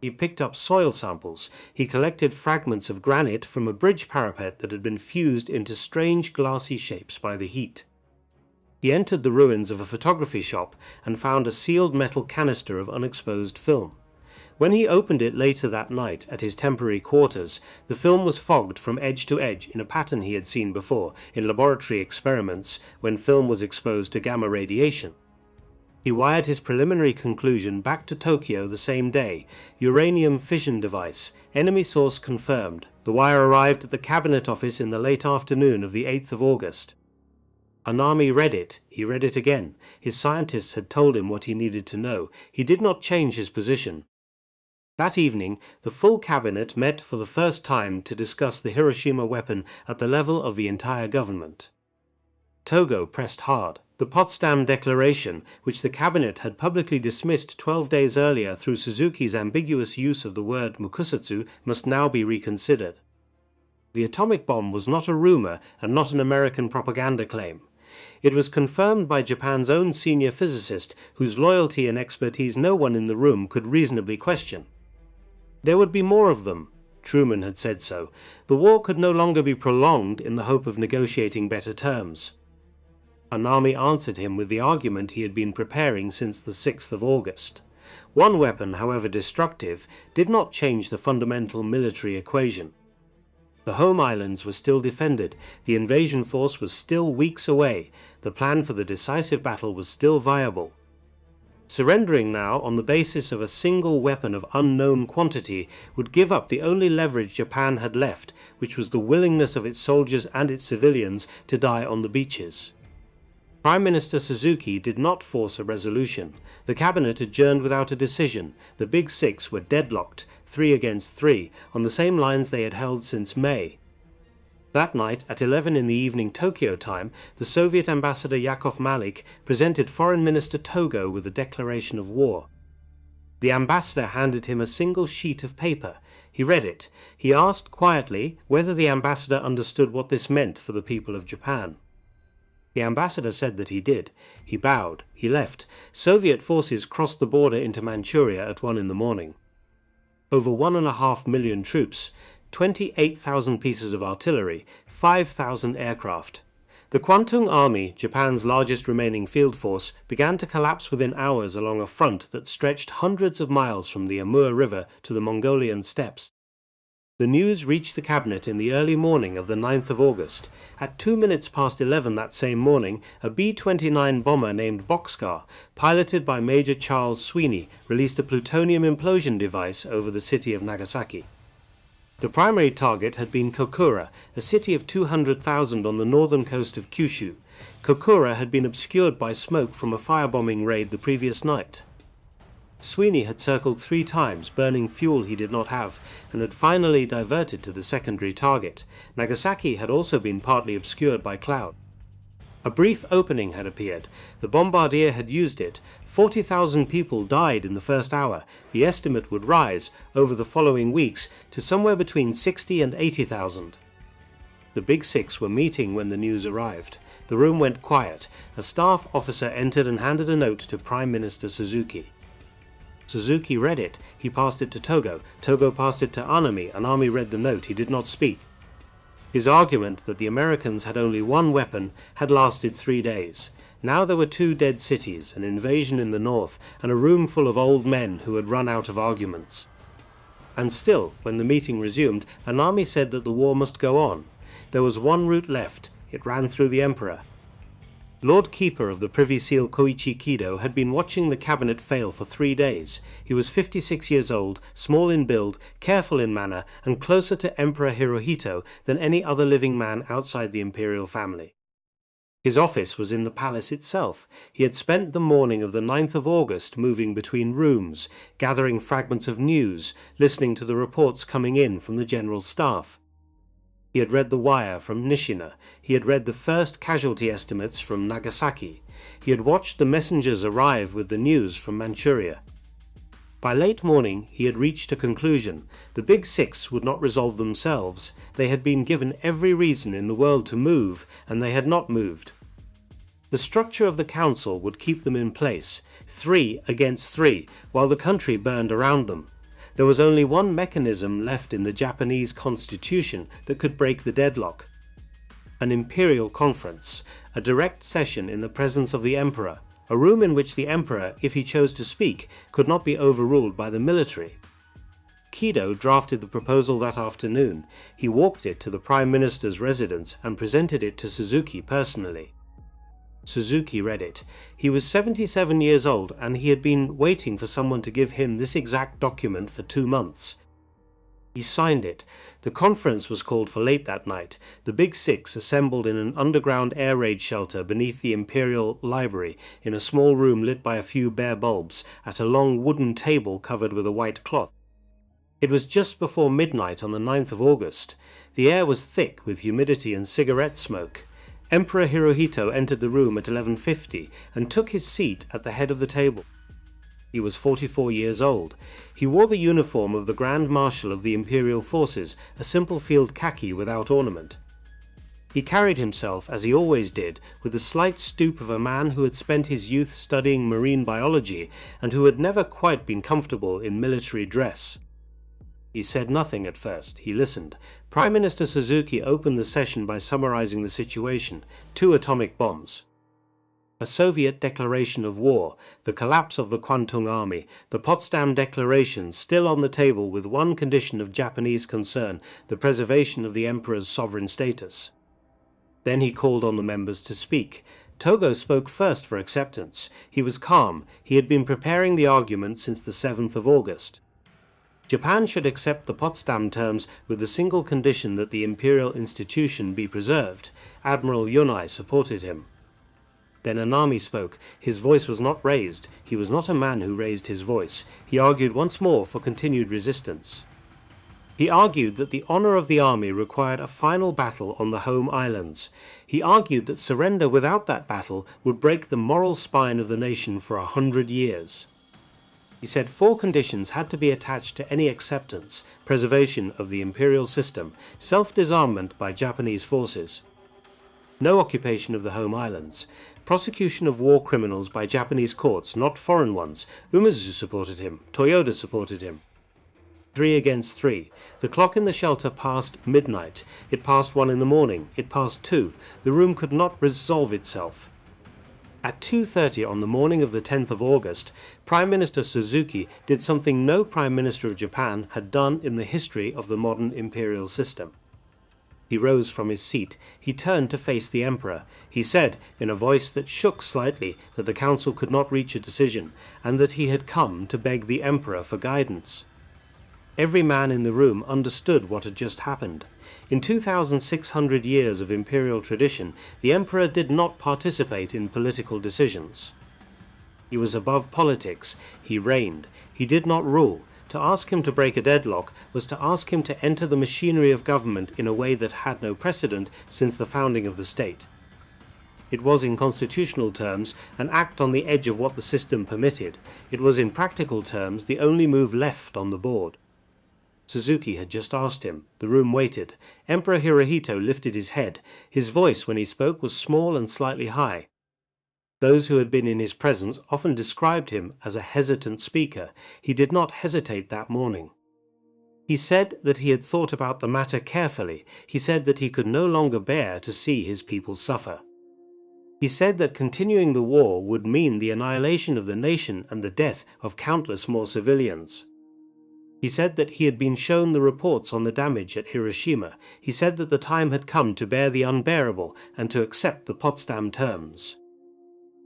He picked up soil samples. He collected fragments of granite from a bridge parapet that had been fused into strange glassy shapes by the heat. He entered the ruins of a photography shop and found a sealed metal canister of unexposed film. When he opened it later that night at his temporary quarters, the film was fogged from edge to edge in a pattern he had seen before in laboratory experiments when film was exposed to gamma radiation. He wired his preliminary conclusion back to Tokyo the same day. Uranium fission device. Enemy source confirmed. The wire arrived at the cabinet office in the late afternoon of the 8th of August. Anami read it. He read it again. His scientists had told him what he needed to know. He did not change his position. That evening, the full cabinet met for the first time to discuss the Hiroshima weapon at the level of the entire government. Togo pressed hard. The Potsdam Declaration, which the cabinet had publicly dismissed 12 days earlier through Suzuki's ambiguous use of the word mukusatsu, must now be reconsidered. The atomic bomb was not a rumor and not an American propaganda claim. It was confirmed by Japan's own senior physicist, whose loyalty and expertise no one in the room could reasonably question. There would be more of them. Truman had said so. The war could no longer be prolonged in the hope of negotiating better terms. Anami answered him with the argument he had been preparing since the 6th of August. One weapon, however destructive, did not change the fundamental military equation. The home islands were still defended, the invasion force was still weeks away, the plan for the decisive battle was still viable. Surrendering now on the basis of a single weapon of unknown quantity would give up the only leverage Japan had left, which was the willingness of its soldiers and its civilians to die on the beaches. Prime Minister Suzuki did not force a resolution. The cabinet adjourned without a decision. The Big Six were deadlocked, 3 against 3, on the same lines they had held since May. That night, at 11 in the evening Tokyo time, the Soviet ambassador Yakov Malik presented Foreign Minister Togo with a declaration of war. The ambassador handed him a single sheet of paper. He read it. He asked quietly whether the ambassador understood what this meant for the people of Japan. The ambassador said that he did. He bowed. He left. Soviet forces crossed the border into Manchuria at 1 in the morning. Over 1.5 million troops, 28,000 pieces of artillery, 5,000 aircraft. The Kwantung Army, Japan's largest remaining field force, began to collapse within hours along a front that stretched hundreds of miles from the Amur River to the Mongolian steppes. The news reached the cabinet in the early morning of the 9th of August. At 2 minutes past 11 that same morning, a B-29 bomber named Boxcar, piloted by Major Charles Sweeney, released a plutonium implosion device over the city of Nagasaki. The primary target had been Kokura, a city of 200,000 on the northern coast of Kyushu. Kokura had been obscured by smoke from a firebombing raid the previous night. Sweeney had circled 3 times, burning fuel he did not have, and had finally diverted to the secondary target. Nagasaki had also been partly obscured by cloud. A brief opening had appeared. The bombardier had used it. 40,000 people died in the first hour. The estimate would rise, over the following weeks, to somewhere between 60 and 80,000. The Big Six were meeting when the news arrived. The room went quiet. A staff officer entered and handed a note to Prime Minister Suzuki. Suzuki read it. He passed it to Togo. Togo passed it to Anami. Anami read the note. He did not speak. His argument that the Americans had only one weapon had lasted 3 days. Now there were 2 dead cities, an invasion in the north, and a room full of old men who had run out of arguments. And still, when the meeting resumed, Anami said that the war must go on. There was one route left. It ran through the emperor. Lord Keeper of the Privy Seal Koichi Kido had been watching the cabinet fail for 3 days. He was 56 years old, small in build, careful in manner, and closer to Emperor Hirohito than any other living man outside the imperial family. His office was in the palace itself. He had spent the morning of the 9th of August moving between rooms, gathering fragments of news, listening to the reports coming in from the general staff. He had read the wire from Nishina. He had read the first casualty estimates from Nagasaki. He had watched the messengers arrive with the news from Manchuria. By late morning he had reached a conclusion. The Big Six would not resolve themselves. They had been given every reason in the world to move, and they had not moved. The structure of the council would keep them in place, 3 against 3, while the country burned around them. There was only one mechanism left in the Japanese constitution that could break the deadlock. An imperial conference, a direct session in the presence of the emperor, a room in which the emperor, if he chose to speak, could not be overruled by the military. Kido drafted the proposal that afternoon. He walked it to the Prime Minister's residence and presented it to Suzuki personally. Suzuki read it. He was 77 years old, and he had been waiting for someone to give him this exact document for 2 months. He signed it. The conference was called for late that night. The Big Six assembled in an underground air raid shelter beneath the Imperial Library, in a small room lit by a few bare bulbs, at a long wooden table covered with a white cloth. It was just before midnight on the 9th of August. The air was thick with humidity and cigarette smoke. Emperor Hirohito entered the room at 11:50 and took his seat at the head of the table. He was 44 years old. He wore the uniform of the Grand Marshal of the Imperial Forces, a simple field khaki without ornament. He carried himself, as he always did, with the slight stoop of a man who had spent his youth studying marine biology and who had never quite been comfortable in military dress. He said nothing at first. He listened. Prime Minister Suzuki opened the session by summarizing the situation: 2 atomic bombs. A Soviet declaration of war, the collapse of the Kwantung Army, the Potsdam Declaration still on the table with one condition of Japanese concern, the preservation of the emperor's sovereign status. Then he called on the members to speak. Togo spoke first for acceptance. He was calm. He had been preparing the argument since the 7th of August. Japan should accept the Potsdam terms with the single condition that the imperial institution be preserved. Admiral Yonai supported him. Then Anami spoke. His voice was not raised. He was not a man who raised his voice. He argued once more for continued resistance. He argued that the honor of the army required a final battle on the home islands. He argued that surrender without that battle would break the moral spine of the nation for 100 years. He said 4 conditions had to be attached to any acceptance: preservation of the imperial system, self-disarmament by Japanese forces, no occupation of the home islands, prosecution of war criminals by Japanese courts, not foreign ones. Umezu supported him. Toyoda supported him. 3 against 3. The clock in the shelter passed midnight. It passed 1 in the morning. It passed 2. The room could not resolve itself. At 2:30 on the morning of the 10th of August, Prime Minister Suzuki did something no Prime Minister of Japan had done in the history of the modern imperial system. He rose from his seat. He turned to face the Emperor. He said, in a voice that shook slightly, that the council could not reach a decision, and that he had come to beg the Emperor for guidance. Every man in the room understood what had just happened. In 2,600 years of imperial tradition, the Emperor did not participate in political decisions. He was above politics. He reigned. He did not rule. To ask him to break a deadlock was to ask him to enter the machinery of government in a way that had no precedent since the founding of the state. It was, in constitutional terms, an act on the edge of what the system permitted. It was, in practical terms, the only move left on the board. Suzuki had just asked him. The room waited. Emperor Hirohito lifted his head. His voice, when he spoke, was small and slightly high. Those who had been in his presence often described him as a hesitant speaker. He did not hesitate that morning. He said that he had thought about the matter carefully. He said that he could no longer bear to see his people suffer. He said that continuing the war would mean the annihilation of the nation and the death of countless more civilians. He said that he had been shown the reports on the damage at Hiroshima. He said that the time had come to bear the unbearable and to accept the Potsdam terms.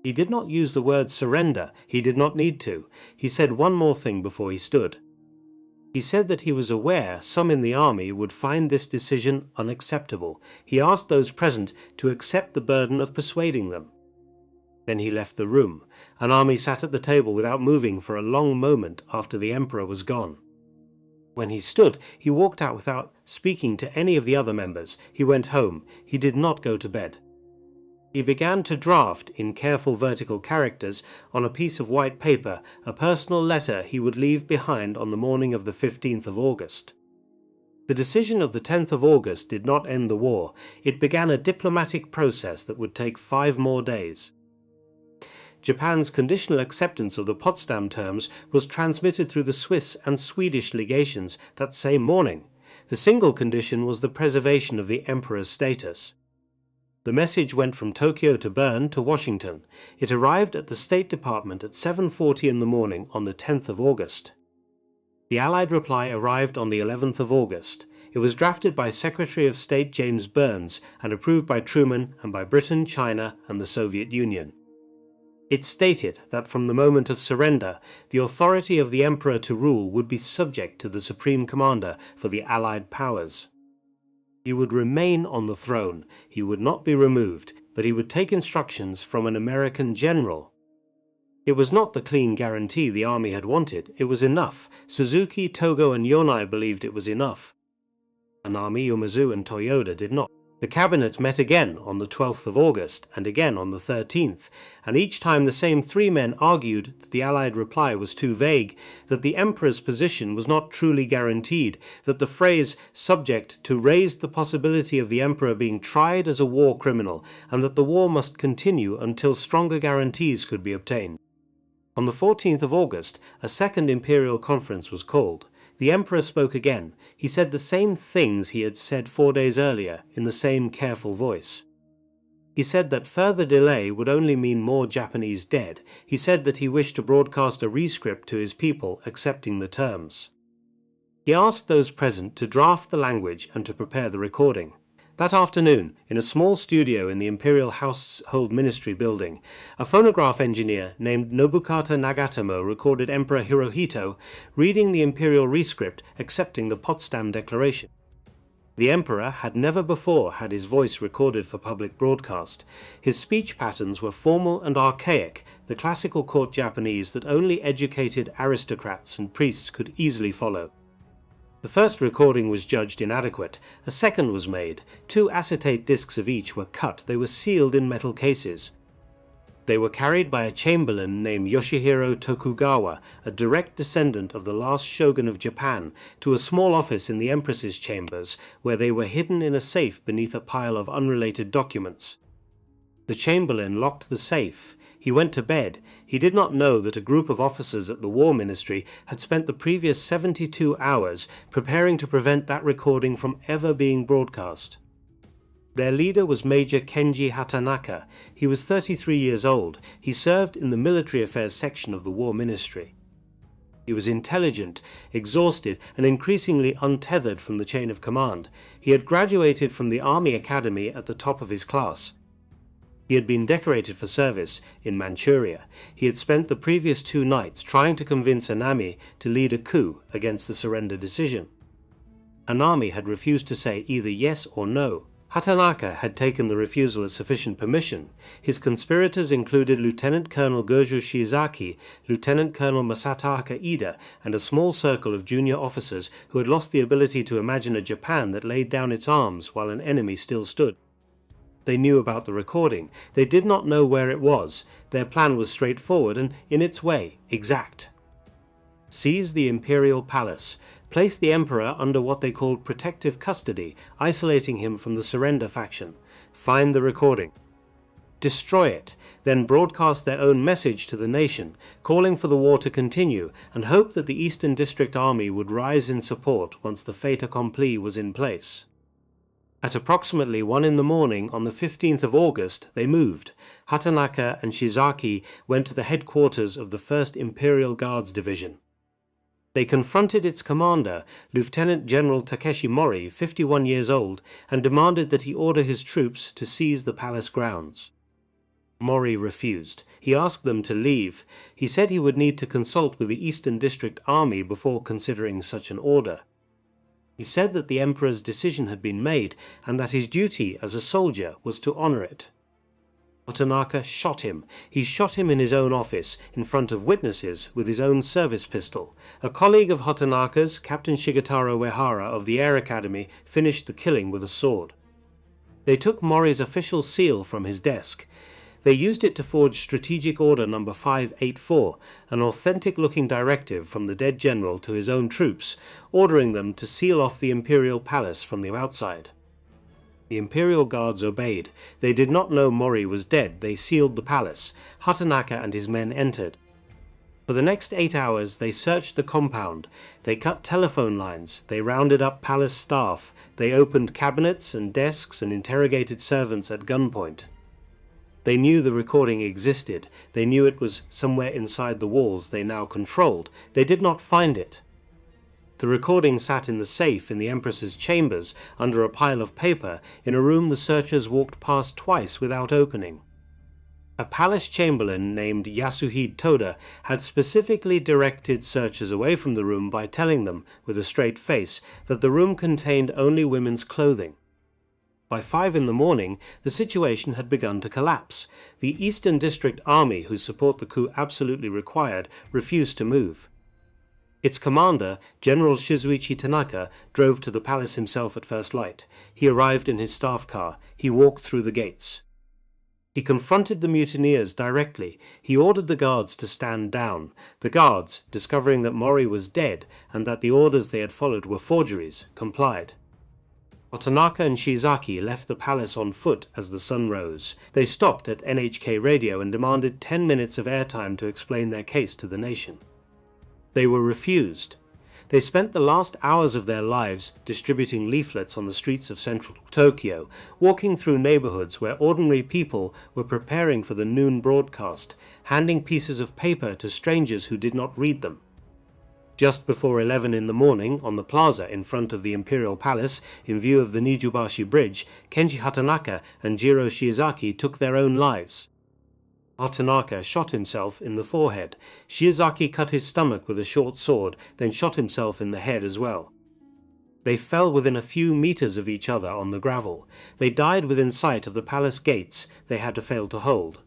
He did not use the word surrender. He did not need to. He said one more thing before he stood. He said that he was aware some in the army would find this decision unacceptable. He asked those present to accept the burden of persuading them. Then he left the room. An army sat at the table without moving for a long moment after the Emperor was gone. When he stood, he walked out without speaking to any of the other members. He went home. He did not go to bed. He began to draft, in careful vertical characters, on a piece of white paper, a personal letter he would leave behind on the morning of the 15th of August. The decision of the 10th of August did not end the war. It began a diplomatic process that would take 5 more days. Japan's conditional acceptance of the Potsdam terms was transmitted through the Swiss and Swedish legations that same morning. The single condition was the preservation of the Emperor's status. The message went from Tokyo to Bern to Washington. It arrived at the State Department at 7:40 in the morning on the 10th of August. The Allied reply arrived on the 11th of August. It was drafted by Secretary of State James Burns and approved by Truman and by Britain, China, and the Soviet Union. It stated that from the moment of surrender, the authority of the Emperor to rule would be subject to the Supreme Commander for the Allied powers. He would remain on the throne. He would not be removed, but he would take instructions from an American general. It was not the clean guarantee the army had wanted. It was enough. Suzuki, Togo, and Yonai believed it was enough. Anami, Umezu, and Toyoda did not. The cabinet met again on the 12th of August and again on the 13th, and each time the same 3 men argued that the Allied reply was too vague, that the Emperor's position was not truly guaranteed, that the phrase "subject to" raised the possibility of the Emperor being tried as a war criminal, and that the war must continue until stronger guarantees could be obtained. On the 14th of August, a second imperial conference was called. The Emperor spoke again. He said the same things he had said 4 days earlier, in the same careful voice. He said that further delay would only mean more Japanese dead. He said that he wished to broadcast a rescript to his people accepting the terms. He asked those present to draft the language and to prepare the recording. That afternoon, in a small studio in the Imperial Household Ministry building, a phonograph engineer named Nobukata Nagatomo recorded Emperor Hirohito reading the imperial rescript accepting the Potsdam Declaration. The Emperor had never before had his voice recorded for public broadcast. His speech patterns were formal and archaic, the classical court Japanese that only educated aristocrats and priests could easily follow. The first recording was judged inadequate. A second was made. 2 acetate discs of each were cut. They were sealed in metal cases. They were carried by a chamberlain named Yoshihiro Tokugawa, a direct descendant of the last shogun of Japan, to a small office in the Empress's chambers, where they were hidden in a safe beneath a pile of unrelated documents. The chamberlain locked the safe. He went to bed. He did not know that a group of officers at the War Ministry had spent the previous 72 hours preparing to prevent that recording from ever being broadcast. Their leader was Major Kenji Hatanaka. He was 33 years old. He served in the military affairs section of the War Ministry. He was intelligent, exhausted, and increasingly untethered from the chain of command. He had graduated from the Army Academy at the top of his class. He had been decorated for service in Manchuria. He had spent the previous 2 nights trying to convince Anami to lead a coup against the surrender decision. Anami had refused to say either yes or no. Hatanaka had taken the refusal as sufficient permission. His conspirators included Lieutenant Colonel Goju Shiizaki, Lieutenant Colonel Masataka Ida, and a small circle of junior officers who had lost the ability to imagine a Japan that laid down its arms while an enemy still stood. They knew about the recording. They did not know where it was. Their plan was straightforward and, in its way, exact. Seize the imperial palace. Place the emperor under what they called protective custody, isolating him from the surrender faction. Find the recording. Destroy it, then broadcast their own message to the nation, calling for the war to continue, and hope that the Eastern District Army would rise in support once the fait accompli was in place. At approximately 1 in the morning on the 15th of August, they moved. Hatanaka and Shiizaki went to the headquarters of the 1st Imperial Guards Division. They confronted its commander, Lieutenant General Takeshi Mori, 51 years old, and demanded that he order his troops to seize the palace grounds. Mori refused. He asked them to leave. He said he would need to consult with the Eastern District Army before considering such an order. He said that the emperor's decision had been made, and that his duty as a soldier was to honor it. Hatanaka shot him. He shot him in his own office, in front of witnesses, with his own service pistol. A colleague of Hatanaka's, Captain Shigetaro Uehara of the Air Academy, finished the killing with a sword. They took Mori's official seal from his desk. They used it to forge Strategic Order No. 584, an authentic-looking directive from the dead general to his own troops, ordering them to seal off the imperial palace from the outside. The Imperial Guards obeyed. They did not know Mori was dead. They sealed the palace. Hatanaka and his men entered. For the next 8 hours they searched the compound. They cut telephone lines. They rounded up palace staff. They opened cabinets and desks and interrogated servants at gunpoint. They knew the recording existed. They knew it was somewhere inside the walls they now controlled. They did not find it. The recording sat in the safe in the Empress's chambers, under a pile of paper, in a room the searchers walked past twice without opening. A palace chamberlain named Yasuhide Toda had specifically directed searchers away from the room by telling them, with a straight face, that the room contained only women's clothing. By 5 in the morning, the situation had begun to collapse. The Eastern District Army, whose support the coup absolutely required, refused to move. Its commander, General Shizuichi Tanaka, drove to the palace himself at first light. He arrived in his staff car. He walked through the gates. He confronted the mutineers directly. He ordered the guards to stand down. The guards, discovering that Mori was dead and that the orders they had followed were forgeries, complied. Hatanaka and Shiizaki left the palace on foot as the sun rose. They stopped at NHK Radio and demanded 10 minutes of airtime to explain their case to the nation. They were refused. They spent the last hours of their lives distributing leaflets on the streets of central Tokyo, walking through neighborhoods where ordinary people were preparing for the noon broadcast, handing pieces of paper to strangers who did not read them. Just before 11 in the morning, on the plaza in front of the Imperial Palace, in view of the Nijubashi Bridge, Kenji Hatanaka and Jiro Shiizaki took their own lives. Hatanaka shot himself in the forehead. Shiizaki cut his stomach with a short sword, then shot himself in the head as well. They fell within a few meters of each other on the gravel. They died within sight of the palace gates they had to fail to hold.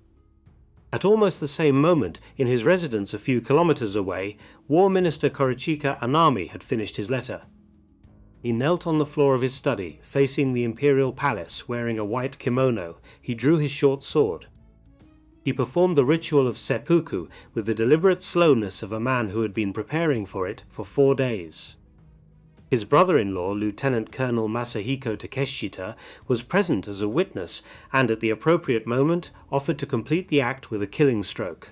At almost the same moment, in his residence a few kilometers away, War Minister Korichika Anami had finished his letter. He knelt on the floor of his study, facing the Imperial Palace, wearing a white kimono. He drew his short sword. He performed the ritual of seppuku with the deliberate slowness of a man who had been preparing for it for 4 days. His brother-in-law, Lieutenant Colonel Masahiko Takeshita, was present as a witness and at the appropriate moment offered to complete the act with a killing stroke.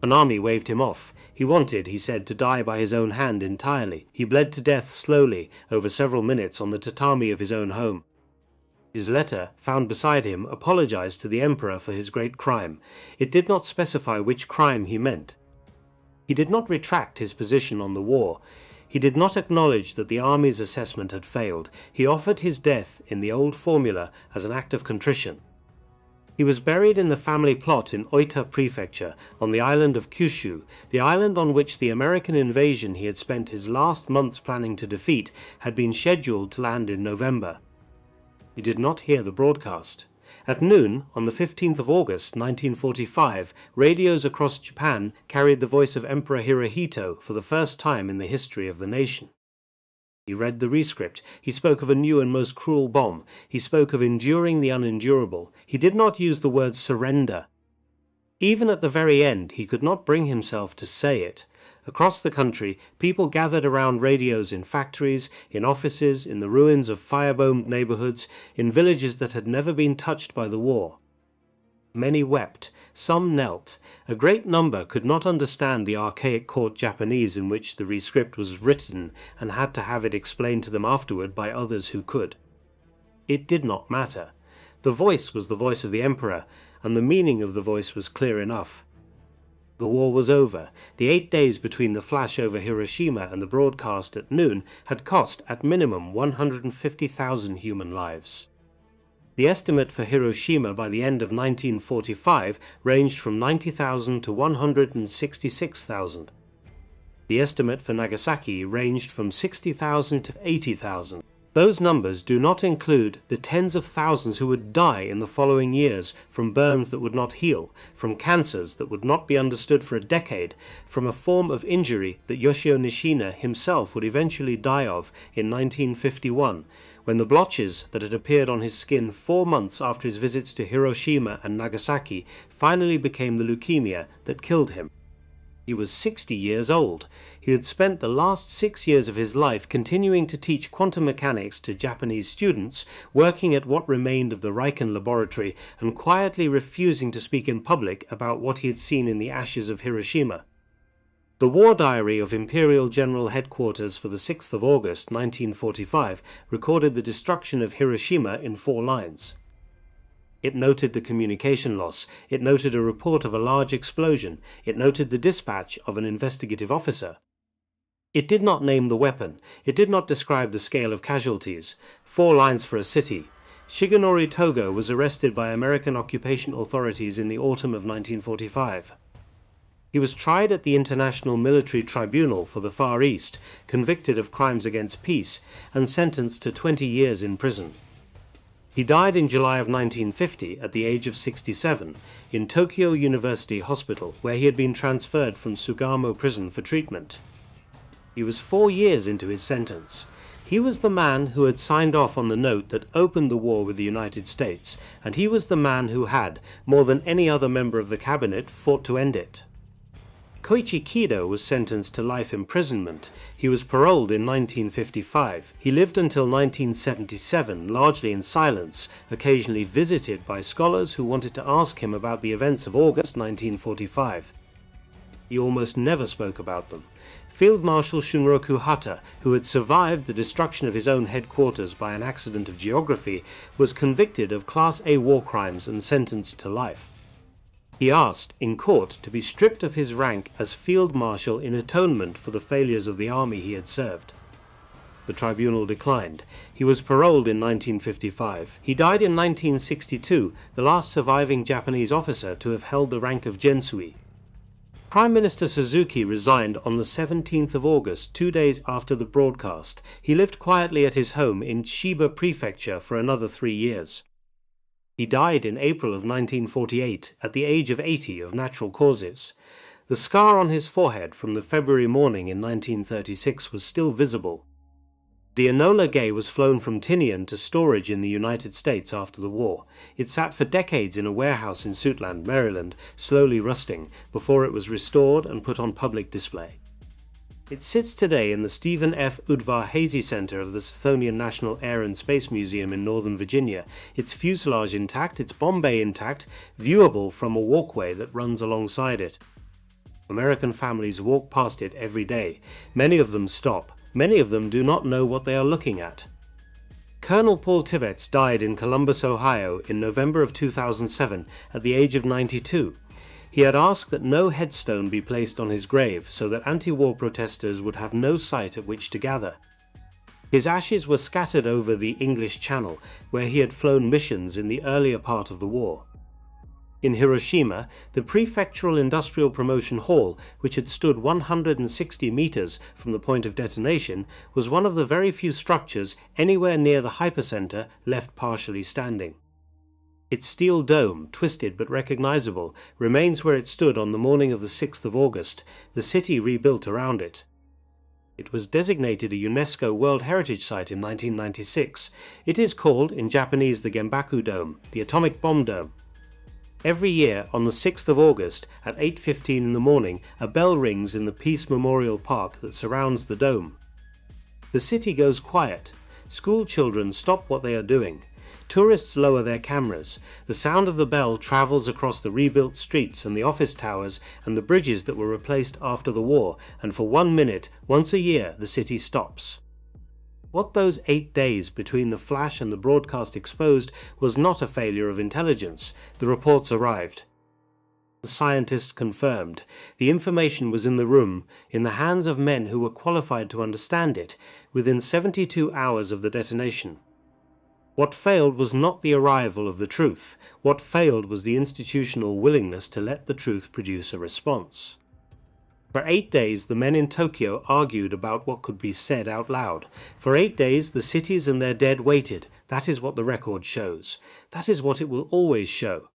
An army waved him off. He wanted, he said, to die by his own hand entirely. He bled to death slowly over several minutes on the tatami of his own home. His letter, found beside him, apologized to the emperor for his great crime. It did not specify which crime he meant. He did not retract his position on the war. He did not acknowledge that the army's assessment had failed. He offered his death in the old formula as an act of contrition. He was buried in the family plot in Oita Prefecture on the island of Kyushu, the island on which the American invasion he had spent his last months planning to defeat had been scheduled to land in November. He did not hear the broadcast. At noon, on the 15th of August 1945, radios across Japan carried the voice of Emperor Hirohito for the first time in the history of the nation. He read the rescript. He spoke of a new and most cruel bomb. He spoke of enduring the unendurable. He did not use the word surrender. Even at the very end, he could not bring himself to say it. Across the country, people gathered around radios in factories, in offices, in the ruins of firebombed neighborhoods, in villages that had never been touched by the war. Many wept, some knelt. A great number could not understand the archaic court Japanese in which the rescript was written and had to have it explained to them afterward by others who could. It did not matter. The voice was the voice of the emperor, and the meaning of the voice was clear enough. The war was over. The 8 days between the flash over Hiroshima and the broadcast at noon had cost, at minimum, 150,000 human lives. The estimate for Hiroshima by the end of 1945 ranged from 90,000 to 166,000. The estimate for Nagasaki ranged from 60,000 to 80,000. Those numbers do not include the tens of thousands who would die in the following years from burns that would not heal, from cancers that would not be understood for a decade, from a form of injury that Yoshio Nishina himself would eventually die of in 1951, when the blotches that had appeared on his skin 4 months after his visits to Hiroshima and Nagasaki finally became the leukemia that killed him. He was 60 years old. He had spent the last 6 years of his life continuing to teach quantum mechanics to Japanese students, working at what remained of the Riken laboratory, and quietly refusing to speak in public about what he had seen in the ashes of Hiroshima. The War Diary of Imperial General Headquarters for the 6th of August 1945 recorded the destruction of Hiroshima in 4 lines. It noted the communication loss. It noted a report of a large explosion. It noted the dispatch of an investigative officer. It did not name the weapon. It did not describe the scale of casualties. 4 lines for a city. Shigenori Togo was arrested by American occupation authorities in the autumn of 1945. He was tried at the International Military Tribunal for the Far East, convicted of crimes against peace, and sentenced to 20 years in prison. He died in July of 1950 at the age of 67 in Tokyo University Hospital, where he had been transferred from Sugamo prison for treatment. He was 4 years into his sentence. He was the man who had signed off on the note that opened the war with the United States, and he was the man who had, more than any other member of the cabinet, fought to end it. Koichi Kido was sentenced to life imprisonment. He was paroled in 1955. He lived until 1977, largely in silence, occasionally visited by scholars who wanted to ask him about the events of August 1945. He almost never spoke about them. Field Marshal Shunroku Hata, who had survived the destruction of his own headquarters by an accident of geography, was convicted of Class A war crimes and sentenced to life. He asked, in court, to be stripped of his rank as Field Marshal in atonement for the failures of the army he had served. The tribunal declined. He was paroled in 1955. He died in 1962, the last surviving Japanese officer to have held the rank of Gensui. Prime Minister Suzuki resigned on the 17th of August, 2 days after the broadcast. He lived quietly at his home in Chiba Prefecture for another 3 years. He died in April of 1948 at the age of 80 of natural causes. The scar on his forehead from the February morning in 1936 was still visible. The Enola Gay was flown from Tinian to storage in the United States after the war. It sat for decades in a warehouse in Suitland, Maryland, slowly rusting, before it was restored and put on public display. It sits today in the Stephen F. Udvar-Hazy Center of the Smithsonian National Air and Space Museum in Northern Virginia, its fuselage intact, its bomb bay intact, viewable from a walkway that runs alongside it. American families walk past it every day. Many of them stop. Many of them do not know what they are looking at. Colonel Paul Tibbets died in Columbus, Ohio in November of 2007 at the age of 92. He had asked that no headstone be placed on his grave so that anti-war protesters would have no site at which to gather. His ashes were scattered over the English Channel, where he had flown missions in the earlier part of the war. In Hiroshima, the Prefectural Industrial Promotion Hall, which had stood 160 meters from the point of detonation, was one of the very few structures anywhere near the hypercenter left partially standing. Its steel dome, twisted but recognizable, remains where it stood on the morning of the 6th of August, the city rebuilt around it. It was designated a UNESCO World Heritage Site in 1996. It is called, in Japanese, the Genbaku Dome, the atomic bomb dome. Every year, on the 6th of August, at 8:15 in the morning, a bell rings in the Peace Memorial Park that surrounds the dome. The city goes quiet. School children stop what they are doing. Tourists lower their cameras. The sound of the bell travels across the rebuilt streets and the office towers and the bridges that were replaced after the war, and for 1 minute, once a year, the city stops. What those 8 days between the flash and the broadcast exposed was not a failure of intelligence. The reports arrived. The scientists confirmed. The information was in the room, in the hands of men who were qualified to understand it, within 72 hours of the detonation. What failed was not the arrival of the truth. What failed was the institutional willingness to let the truth produce a response. For 8 days, the men in Tokyo argued about what could be said out loud. For 8 days, the cities and their dead waited. That is what the record shows. That is what it will always show.